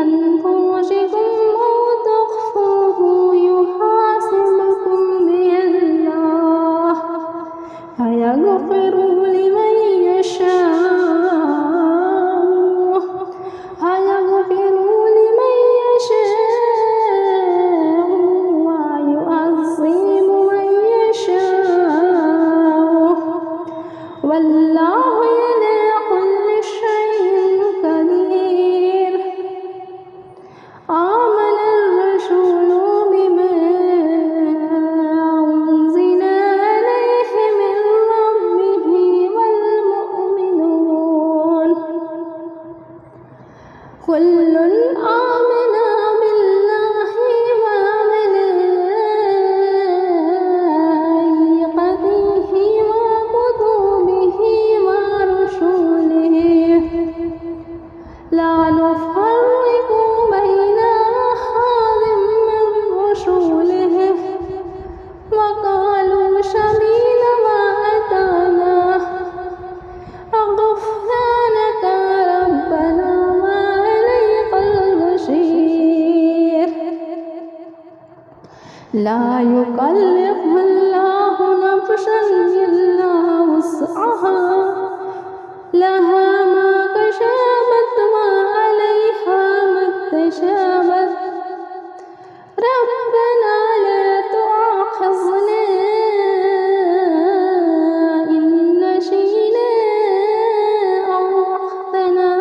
أنفسكم أو تخفوه يحاسبكم به الله فيغفر لمن يشاء ويعذب من يشاء والله على كل شيء قدير آمن الرسول بما أنزل إليه من ربه والمؤمنون كل آمن بالله وملائكته وكتبه ورسله لا نفرق بين أحد من رسله وقالوا سمعنا وأطعنا غفرانك ربنا وإليك المصير لا يكلف الله نفسا إلا وسعها لها ما كسبت وعليها ما اكتسبت ربنا لا تؤاخذنا إن نسينا أو أخطأنا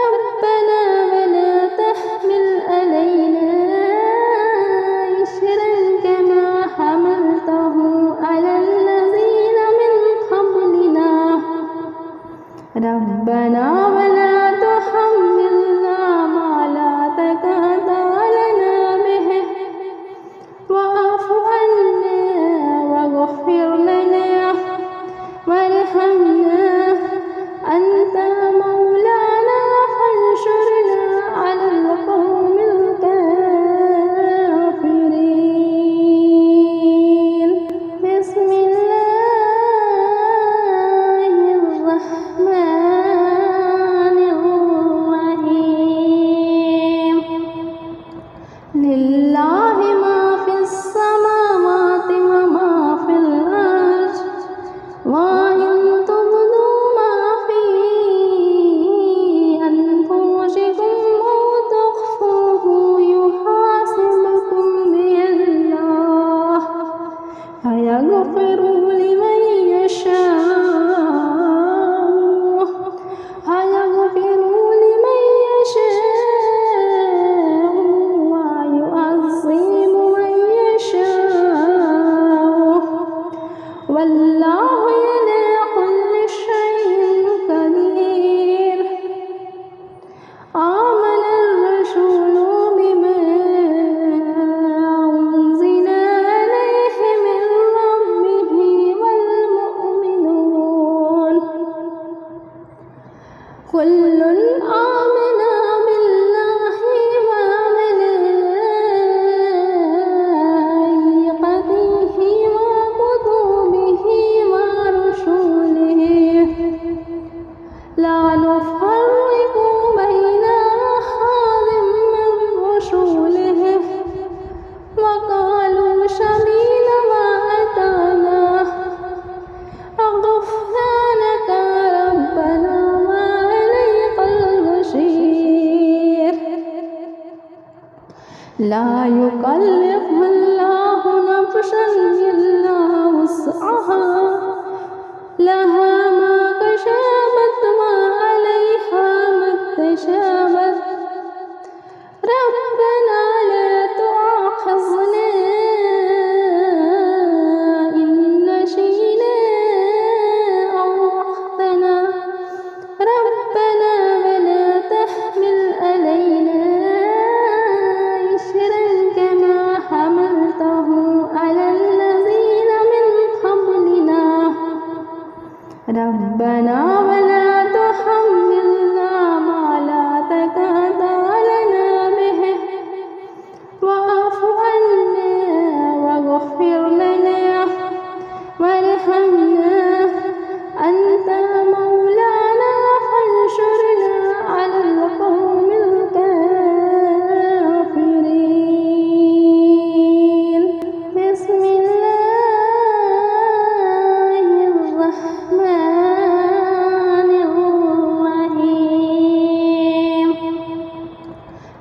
ربنا ولا تحمل علينا إصرا كما حملته على الذين من قبلنا ربنا ولا تحملنا ما لا طاقة لنا به واعف عنا واغفر لنا وارحمنا أنت مولانا فانصرنا على القوم الكافرين بسم الله الرحمن الرحيم لله ما في السماوات وما في الأرض وإن تبدوا ما في أنفسكم أو تخفوه يحاسبكم به الله فيغفر لمن يشاء ويعذب لا يكلف الله نفسا إلا وسعها لها ما كسبت وعليها ما اكتسبت ربنا لا تؤاخذنا إن نسينا أو أخطأنا ربنا ولا تحمل علينا إصرا كما حملته على الذين من قبلنا ربنا ولا تحملنا ما لا طاقة لنا به واعف عنا واغفر لنا وارحمنا أنت مولانا فانصرنا على القوم الكافرين بسم الله الرحمن الرحيم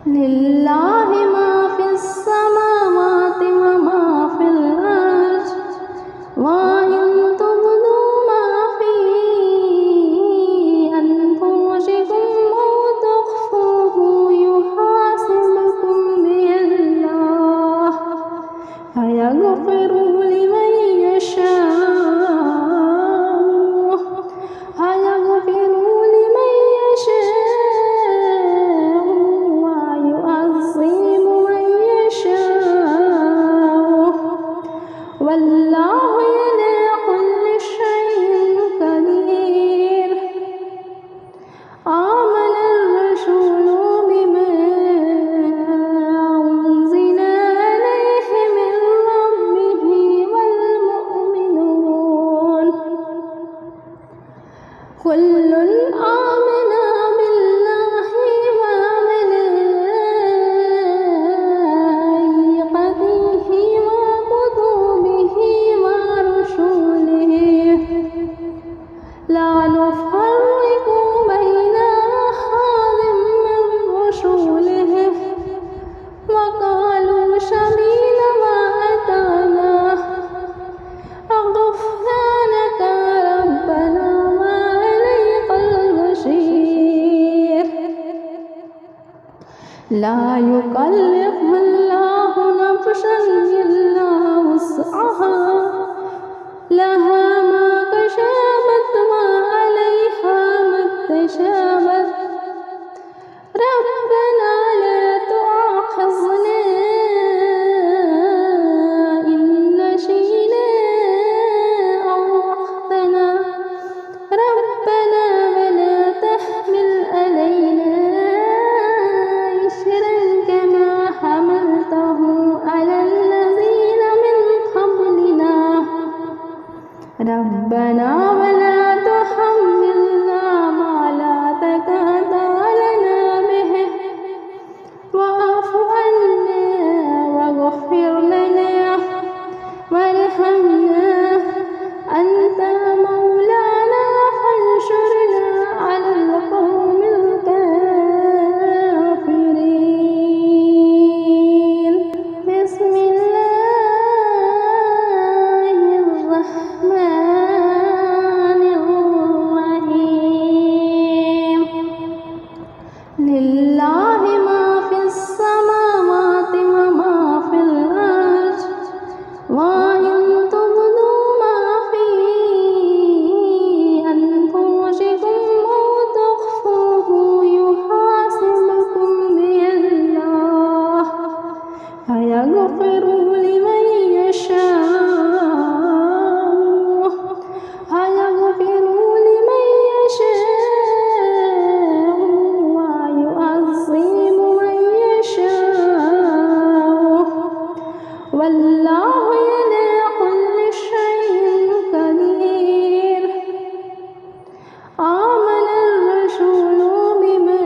لله ما في السماوات وما في الأرض وإن تبدوا ما في أنفسكم أو تخفوه يحاسبكم به الله فيغفر لمن يشاء ويعذب من يشاء والله على كل شيء قدير آمن الرسول بما أنزل إليه من ربه والمؤمنون كل آمن بالله وملائكته وكتبه ورسله لا نفرق بين أحد من رسله وقالوا سمعنا وأطعنا غفرانك ربنا وإليك المصير لا يكلف الله نفسا إلا وسعها لها ما كسبت وعليها ما اكتسبت ربنا لا تؤاخذنا إن نسينا أو أخطأنا ربنا ولا تحمل علينا إصرا كما حملته على الذين من قبلنا ربنا ولا تحملنا ما لا طاقة لنا به واعف عنا واغفر لنا وارحمنا أنت مولانا فانصرنا على القوم الكافرين بسم الله الرحمن الرحيم لله ما في السماوات وما في الأرض وإن تبدوا ما في أنفسكم أو تخفوه يحاسبكم به الله فيغفر لمن يشاء ويعذب من يشاء والله على كل شيء قدير آمن الرسول بما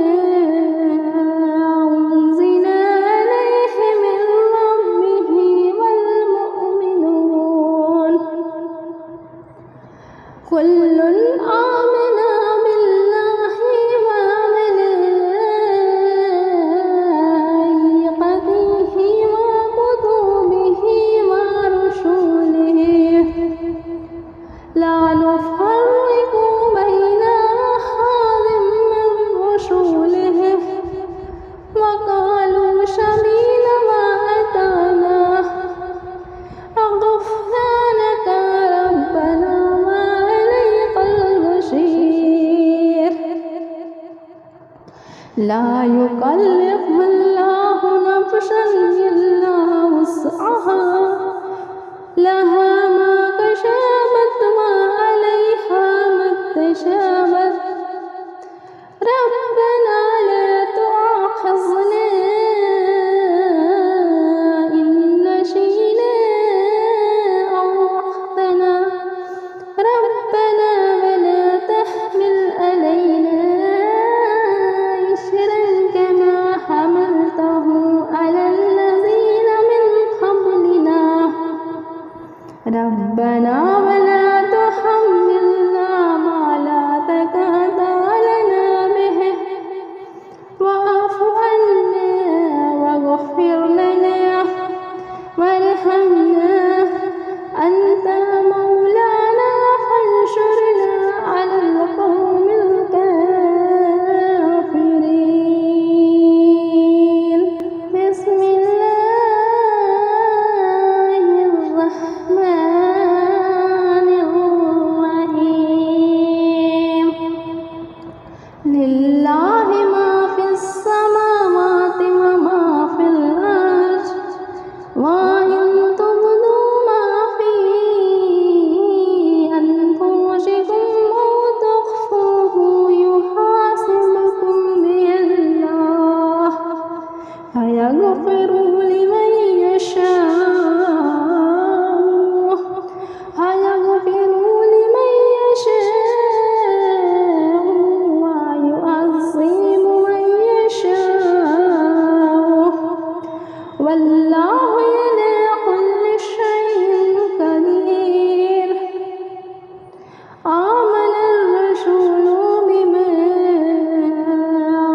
أنزل إليه من ربه إلا وسعها لها ما كسبت وعليها ما اكتسبت ربنا لا تؤاخذنا إن نسينا أو أخطأنا ربنا ولا تحمل علينا إصرا كما حملته على الذين من قبلنا ربنا ولا تحملنا ما لا طاقة لنا به واعف عنا واغفر لنا وارحمنا أنت مولانا فانصرنا على القوم الكافرين بسم الله الرحمن الرحيم لله ما في السماوات وما في الأرض وإن تبدوا ما في أنفسكم أو تخفوه يحاسبكم به الله فيغفر لمن يشاء ويعذب من يشاء والله على كل شيء قدير آمن الرسول بما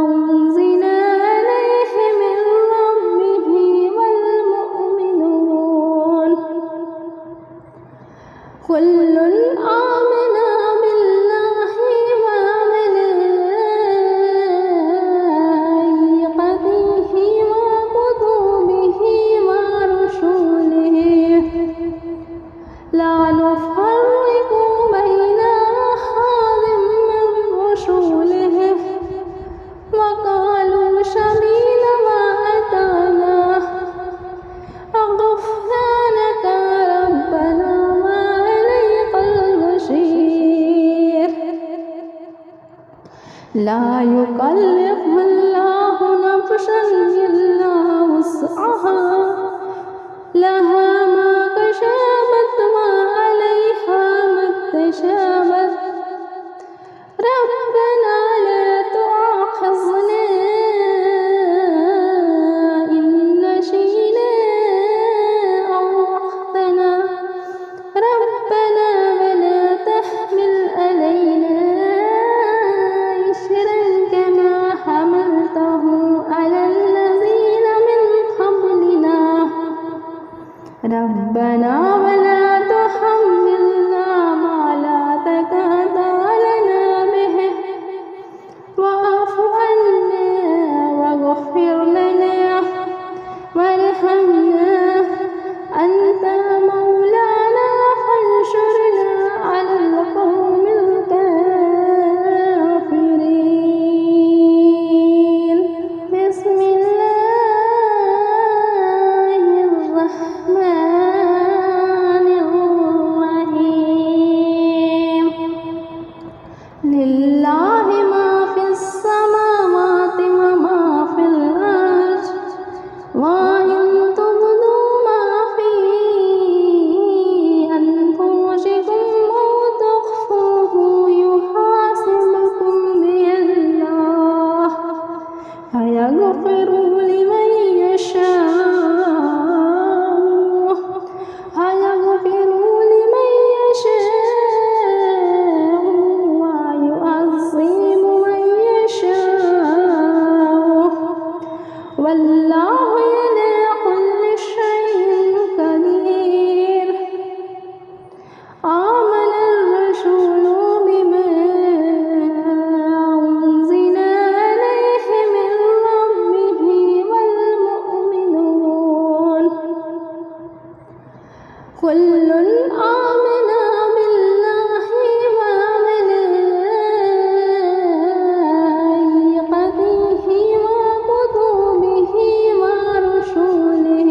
أنزل إليه من ربه والمؤمنون كل آمن بالله وملائكته وكتبه ورسله لا نفرق بين أحد من رسله وقالوا سمعنا وأطعنا غفرانك ربنا وإليك المصير لا يكلف الله نفسا إلا وسعها لها ما كسبت وعليها ما اكتسبت ربنا لا تؤاخذنا إن نسينا أو أخطأنا ربنا ولا تحمل علينا إصرا كما حملته على الذين من قبلنا ربنا ولا تحملنا ما لا طاقة لنا به واعف عنا واغفر لنا وارحمنا أنت مولانا فانصرنا على القوم الكافرين بسم الله الرحمن الرحيم لله ما في السماوات وما في الأرض وإن تبدوا ما في أنفسكم أو تخفوه يحاسبكم به الله فيغفر لمن يشاء ويعذب من يشاء والله على كل شيء قدير آمن الرسول بما أنزل إليه من ربه والمؤمنون كل آمن بالله وملائكته وكتبه ورسله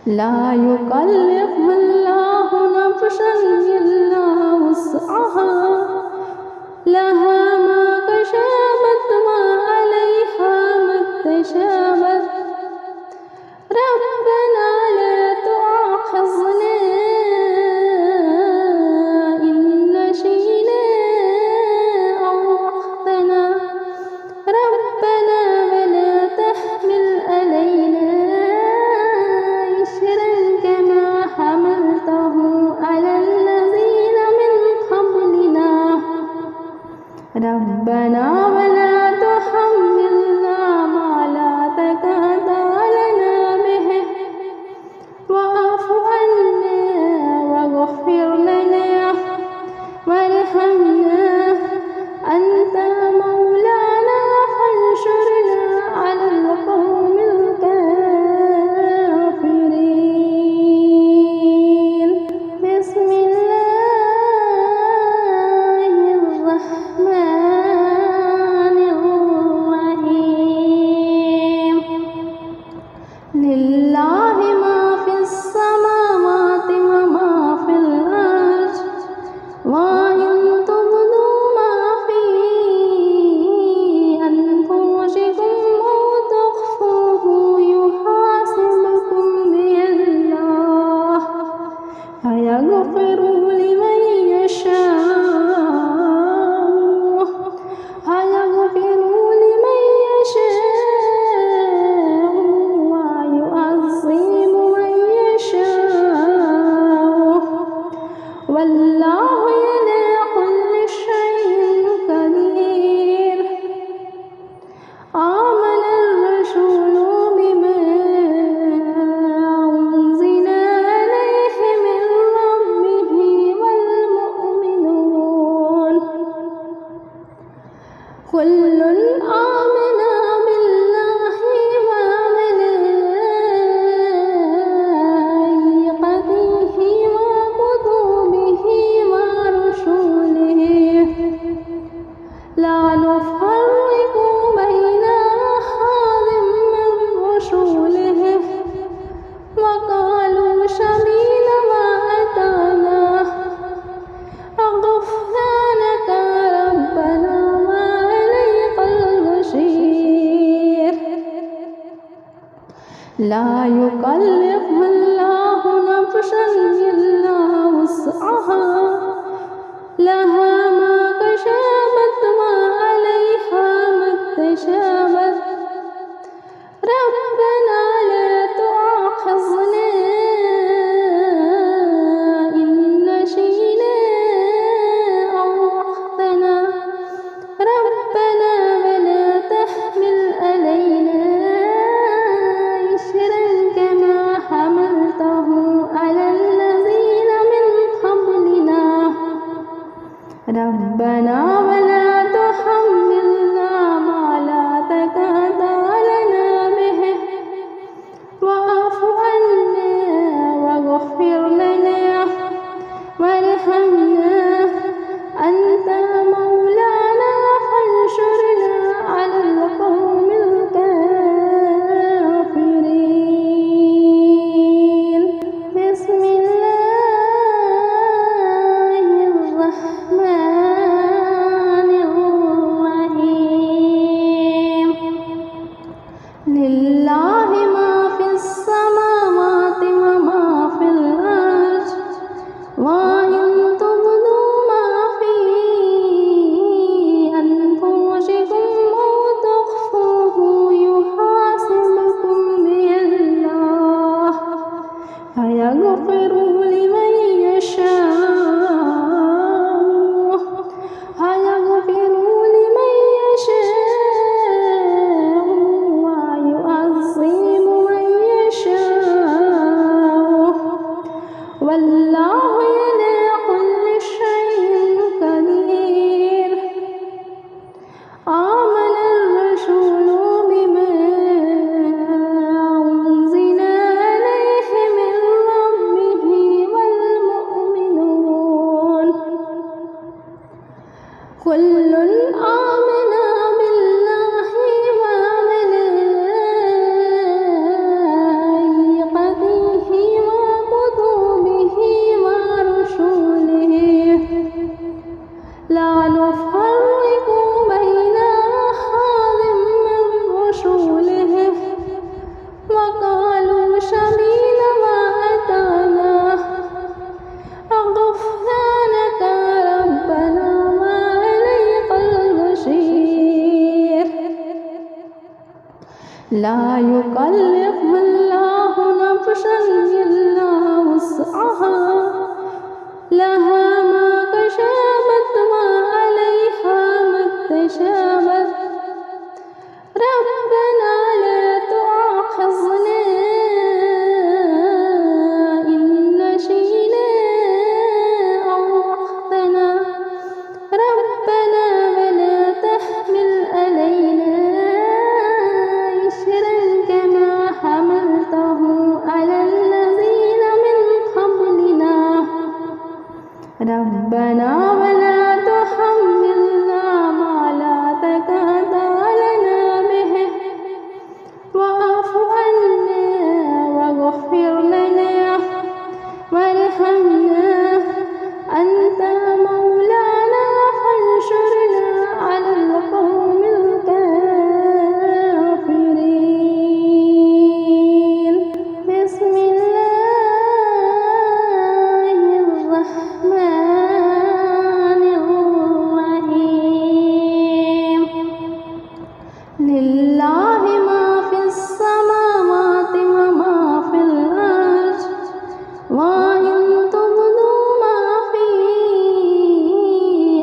لا يكلف الله نفسا إلا وسعها لها ما كسبت وعليها ما اكتسبت ربنا لا تؤاخذنا إن نسينا أو أخطأنا ربنا ولا تحمل علينا إصرا كما حملته على الذين من قبلنا ربنا ولا تحملنا ما لا طاقة لنا به واعف عنا واغفر لنا وارحمنا أنت مولانا فانصرنا على القوم الكافرين بسم الله الرحمن الرحيم لله ما في السماوات وما في الأرض وإن تبدوا ما في أنفسكم أو تخفوه يحاسبكم به الله فيغفر لمن يشاء ويعذب من يشاء والله على كل شيء قدير آمن الرسول بما أنزل إليه من ربه والمؤمنون كل آمن بالله وملائكته وكتبه ورسله لا نفرق بين أحد من رسله وقالوا سمعنا وأطعنا غفرانك ربنا وإليك المصير لا يكلف الله نفسا إلا وسعها لها ما كسبت وعليها ما اكتسبت ربنا لا تؤاخذنا إن نسينا أو أخطأنا ربنا ولا تحمل علينا إصرا كما حملته على الذين من قبلنا ربنا ولا تحملنا ما لا طاقة لنا به واعف عنا واغفر لنا وارحمنا أنت مولانا فانصرنا على القوم الكافرين بسم الله الرحمن الرحيم لله ما في السماوات وما في الأرض وإن تبدوا ما في أنفسكم أو تخفوه يحاسبكم به الله فيغفر لمن يشاء ويعذب من يشاء والله على كل شيء قدير آمن الرسول بما أنزل إليه من ربه والمؤمنون كل آمن بالله وملائكته لا يكلف الله نفسا إلا وسعها لها ما كسبت وعليها ما اكتسبت ربنا لا تؤاخذنا إن نسينا أو أخطأنا ربنا ولا تحمل علينا إصرا كما حملته على الذين من قبلنا ربنا ولا تحملنا ما لا طاقة لنا به واعف عنا واغفر لنا وارحمنا أنت مولانا فانصرنا على القوم الكافرين بسم الله الرحمن الرحيم لله ما في السماوات وما في الأرض وإن تبدوا ما في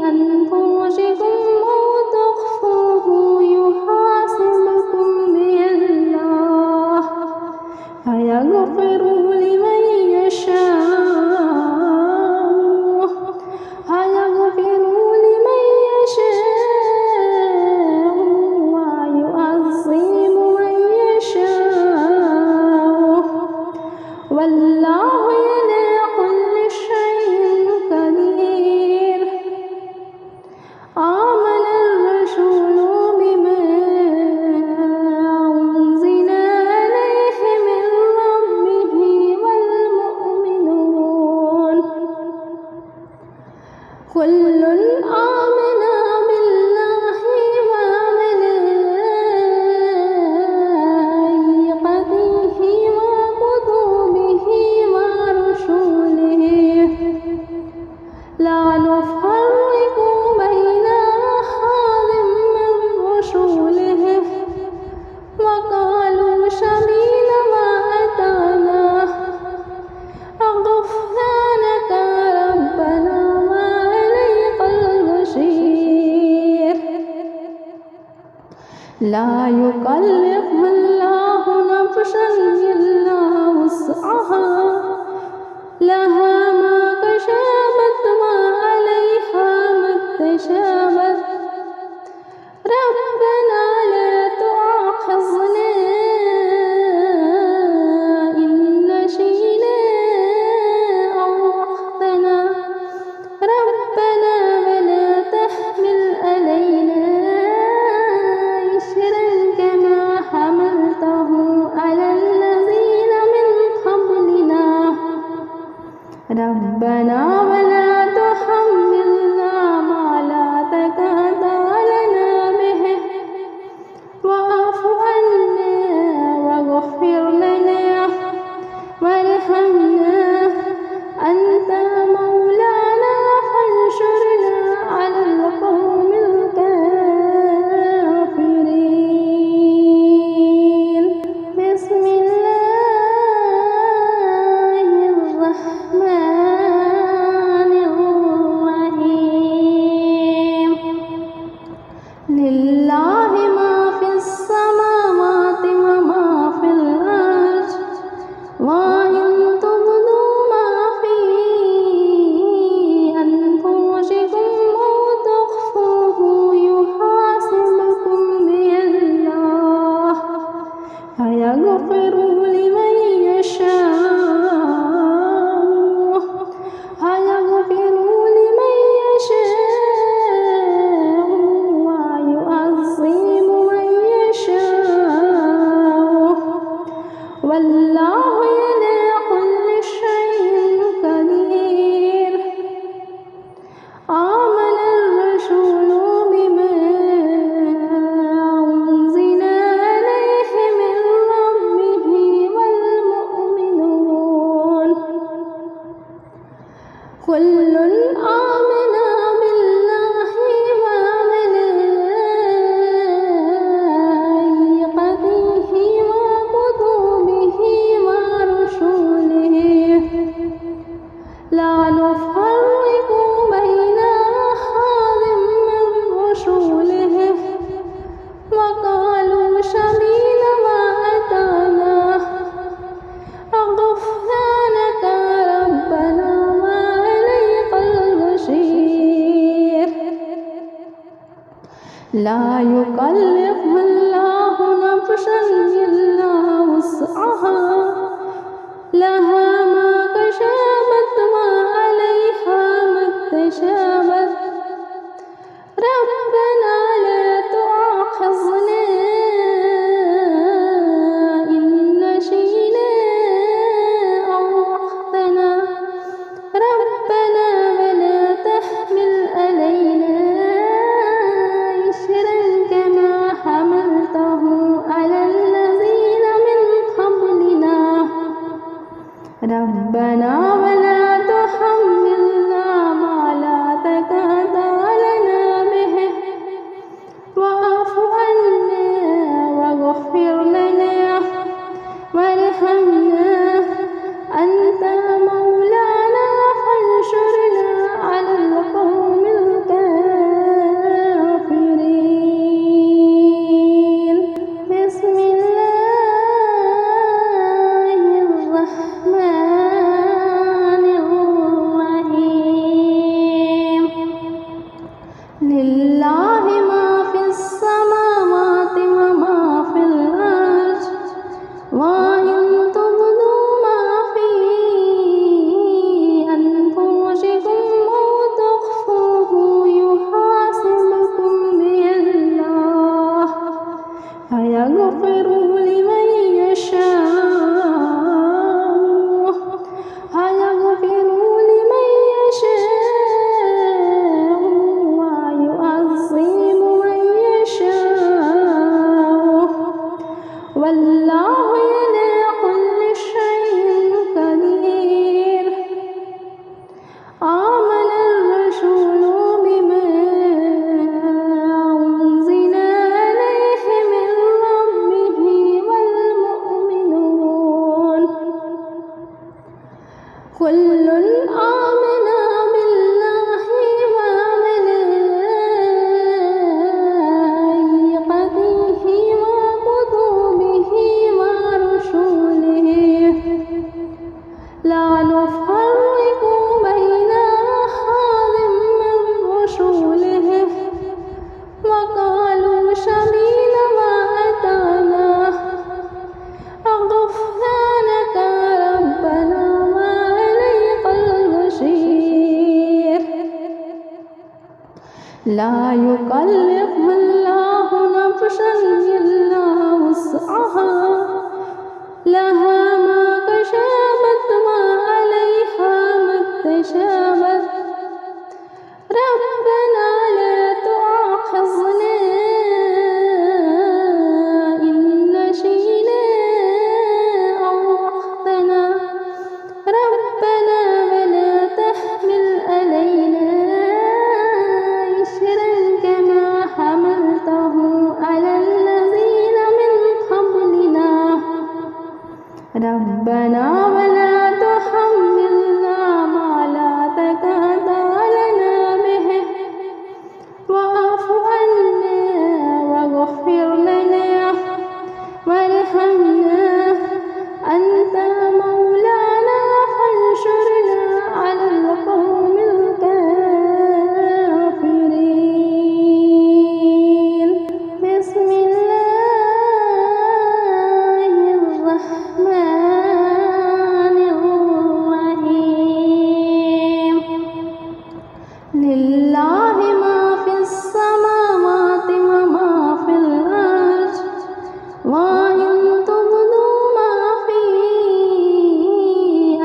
أنفسكم أو تخفوه يحاسبكم به الله فيغفر لمن يشاء ويعذب من يشاء والله على كل شيء قدير آمن الرسول بما أنزل إليه من ربه والمؤمنون كل آمن بالله وملائكته وكتبه ورسله لا نفرق بين أحد من رسله وقالوا سمعنا وأطعنا غفرانك ربنا وإليك المصير لا يكلف الله نفسا إلا وسعها لها ما كسبت وعليها ما اكتسبت ربنا لا تؤاخذنا إن نسينا أو أخطأنا ربنا ولا تحمل علينا إصرا كما حملته على الذين من قبلنا ربنا ولا تحملنا ما لا طاقة لنا به واعف عنا واغفر لنا وارحمنا أنت مولانا فانصرنا على القوم الكافرين بسم الله الرحمن الرحيم لله ما في السماوات وما في الأرض وإن تبدوا ما في أنفسكم أو تخفوه يحاسبكم به الله فيغفر لمن يشاء ويعذب لا يكلف الله نفسا إلا وسعها لها ما كسبت وعليها ما اكتسبت ربنا لا تؤاخذنا إن نسينا أو أخطأنا ربنا ولا تحمل علينا إصرا كما حملته على الذين من قبلنا ربنا ولا تحملنا ما لا طاقة لنا به واعف عنا واغفر لنا وارحمنا أنت مولانا فانصرنا على القوم الكافرين بسم الله الرحمن الرحيم لله ما في السماوات وما في الأرض وإن تبدوا ما في أنفسكم أو تخفوه يحاسبكم به الله فيغفر لمن يشاء ويعذب من يشاء والله على كل شيء قدير آمن الرسول بما أنزل إليه من ربه والمؤمنون كل آمن بالله وملائكته وكتبه ورسله لا نفرق بين أحد من رسله وقالوا سمعنا وأطعنا غفرانك ربنا وإليك المصير لا يكلف الله نفسا إلا وسعها لها ما كسبت وعليها ما اكتسبت ربنا لا تؤاخذنا إن نسينا أو أخطأنا ربنا ولا تحمل علينا إصرا كما حملته على الذين من قبلنا ربنا ولا تحملنا ما لا طاقة لنا به واعف عنا واغفر لنا وارحمنا أنت مولانا فانصرنا على القوم الكافرين بسم الله الرحمن الرحيم لله ما في السماوات وما في الأرض وإن تبدوا ما في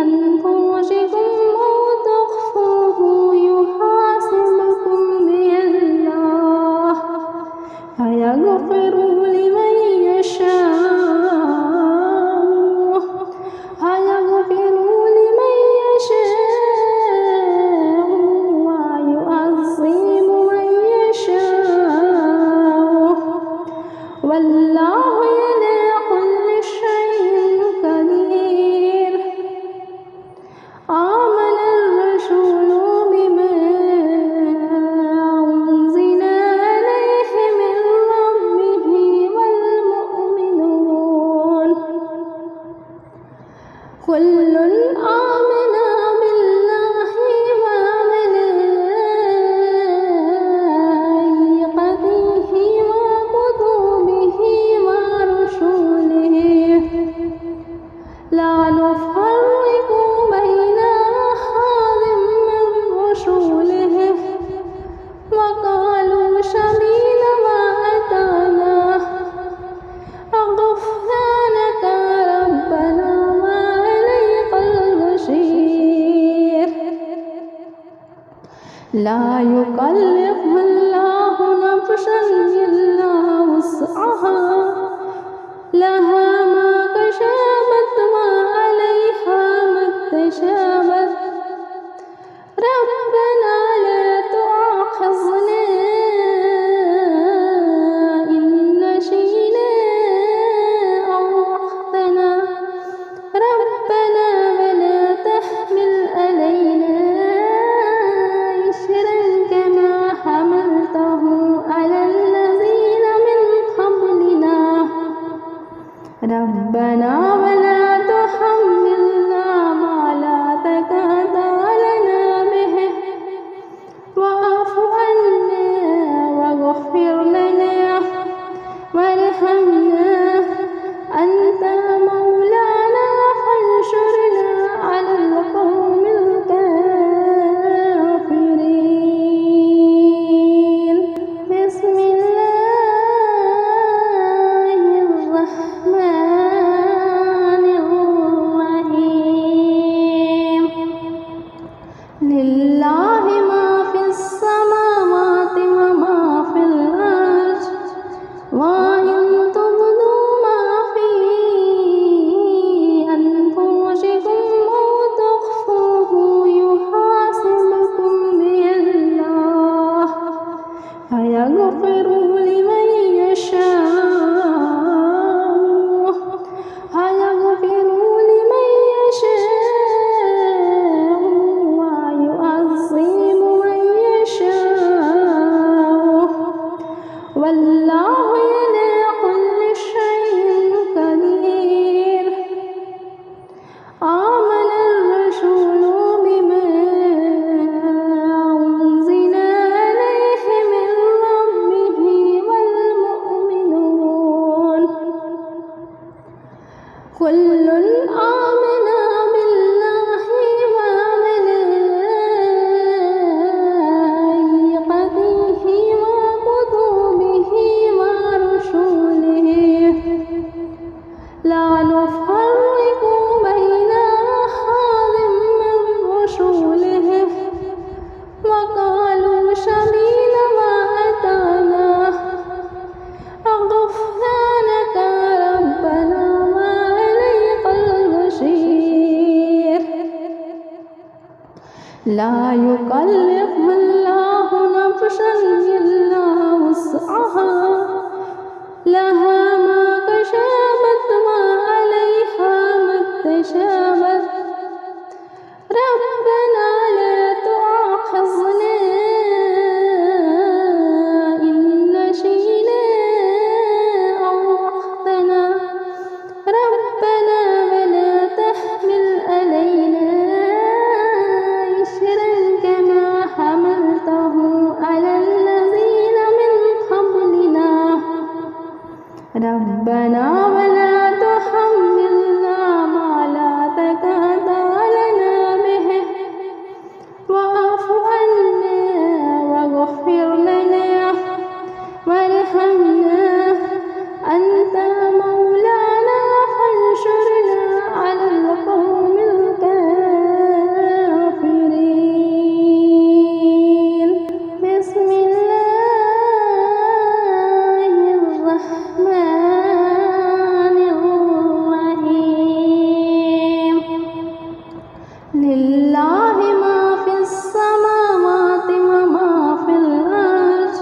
أنفسكم أو تخفوه يحاسبكم به الله فيغفر لمن يشاء ويعذب من يشاء والله على كل شيء قدير آمن الرسول بما أنزل إليه من ربه لا يكلف الله نفسا إلا وسعها لها ما كسبت وعليها ما اكتسبت ربنا لا تؤاخذنا إن نسينا أو أخطأنا ربنا ولا تحمل علينا إصرا كما حملته على الذين من قبلنا ربنا ولا تحملنا ما لا طاقة لنا به واعف عنا واغفر لنا وارحمنا أنت مولانا فانصرنا على القوم الكافرين بسم الله الرحمن الرحيم لله ما في السماوات وما في الأرض وإن تبدوا ما في أنفسكم أو تخفوه يحاسبكم به الله فيغفر لمن يشاء ويعذب من يشاء والله على كل شيء قدير آمن الرسول بما أنزل إليه من ربه والمؤمنون كل آمن بالله وملائكته وكتبه ورسله لا نفرق بين أحد من رسله وقالوا سمعنا وأطعنا غفرانك ربنا وإليك المصير لا يكلف الله نفسا إلا وسعها لها ما كسبت وعليها ما اكتسبت ربنا لا تؤاخذنا إن نسينا أو أخطأنا ربنا ولا تحمل علينا إصرا كما حملته على الذين من قبلنا ربنا ولا تحملنا ما لا طاقة لنا به واعف عنا واغفر لنا وارحمنا أنت مولانا فانصرنا على القوم الكافرين بسم الله الرحمن الرحيم لله ما في السماوات وما في الأرض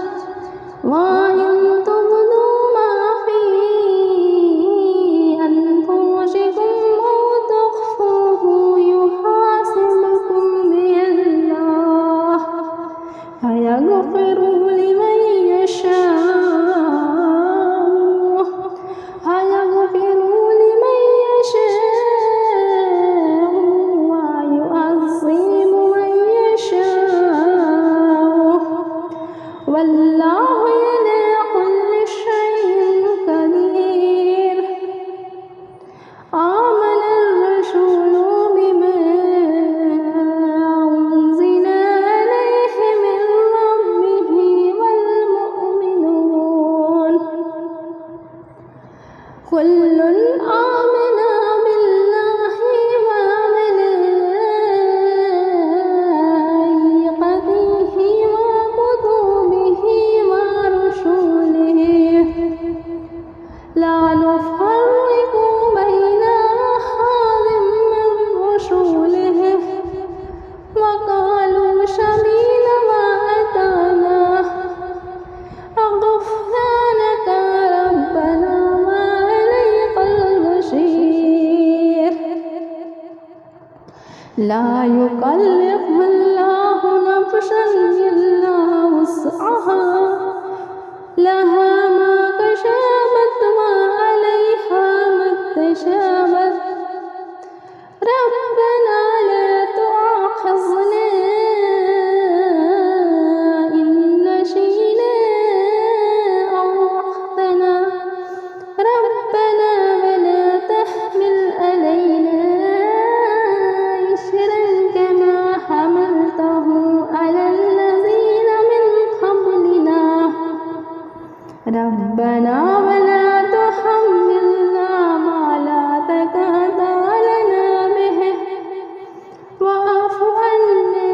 وإن تبدوا ما في أنفسكم أو تخفوه يحاسبكم به الله فيغفر لمن يشاء ويعذب من يشاء والله على كل شيء قدير آمن الرسول بما أنزل إليه من ربه والمؤمنون كل آمن بالله وملائكته لا يكلف الله نفسا إلا وسعها لها ما كسبت وعليها ما اكتسبت ربنا لا تؤاخذنا إن نسينا أو أخطأنا ربنا ولا تحمل علينا إصرا كما حملته على الذين من قبلنا ربنا ولا تحملنا ما لا طاقة لنا به واعف عنا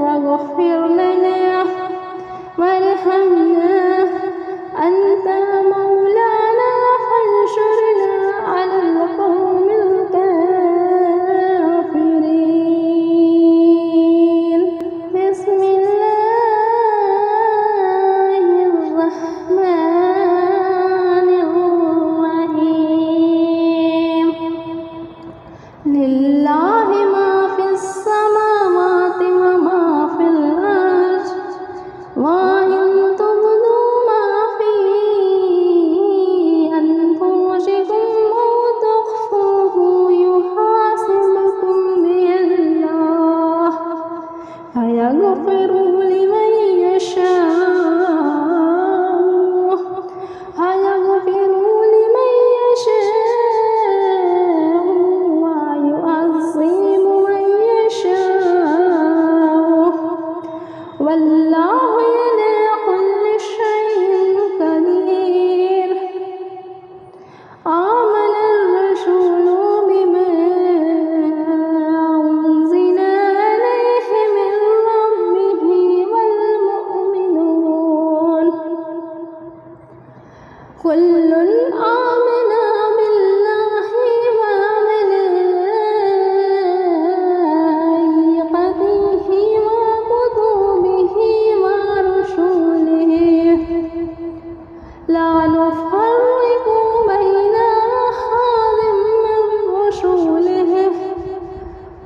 واغفر لنا وارحمنا أنت مولانا فانصرنا على القوم الكافرين بسم الله الرحمن الرحيم لله ما في السماوات وما في الأرض وإن تبدوا ما في أنفسكم أو تخفوه يحاسبكم به الله فيغفر لمن يشاء ويعذب من يشاء والله على كل شيء قدير آمن الرسول بما أنزل إليه من ربه والمؤمنون كل آمن بالله وملائكته وكتبه ورسله لا نفرق بين أحد من رسله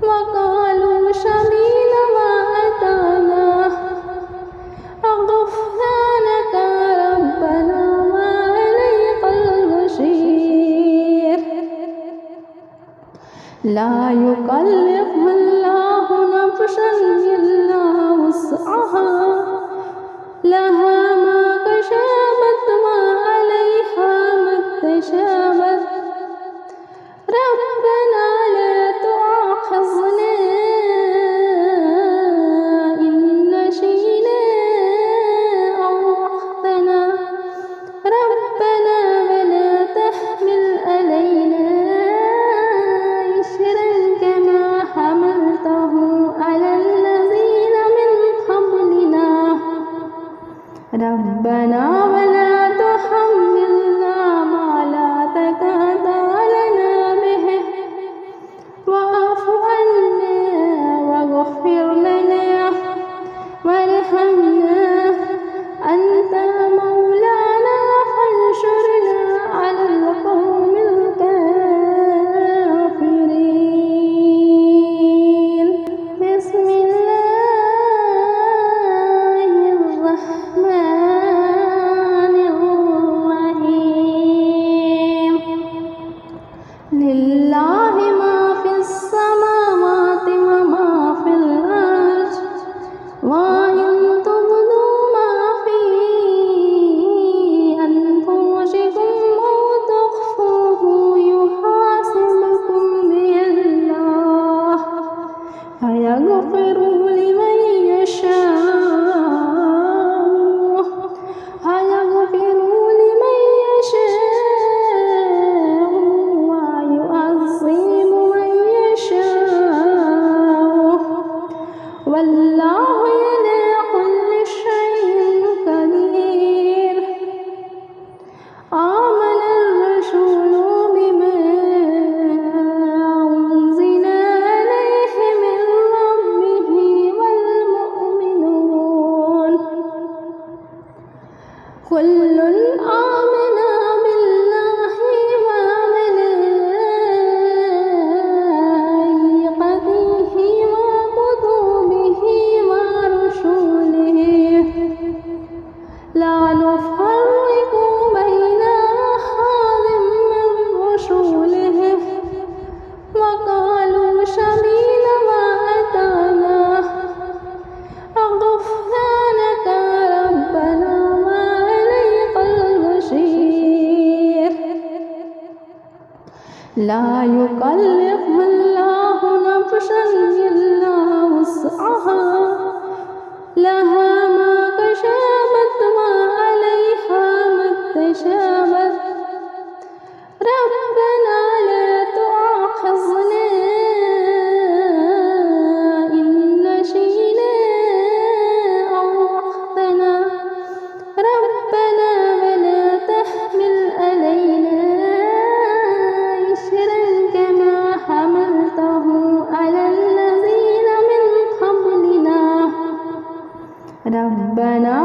وقالوا سمعنا وأطعنا غفرانك ربنا وإليك المصير لا يكلف الله نفسا إلا وسعها لها ما كسبت وعليها ما اكتسبت ربنا لا تؤاخذنا إن نسينا أو أخطأنا ربنا ولا تحمل علينا إصرا كما حملته على الذين لا يكلف الله نفسا إلا وسعها لها ما كسبت وعليها ما اكتسبت ربنا لا تؤاخذنا إن نسينا أو أخطأنا ربنا ولا تحمل علينا إصرا كما حملته على الذين من قبلنا ربنا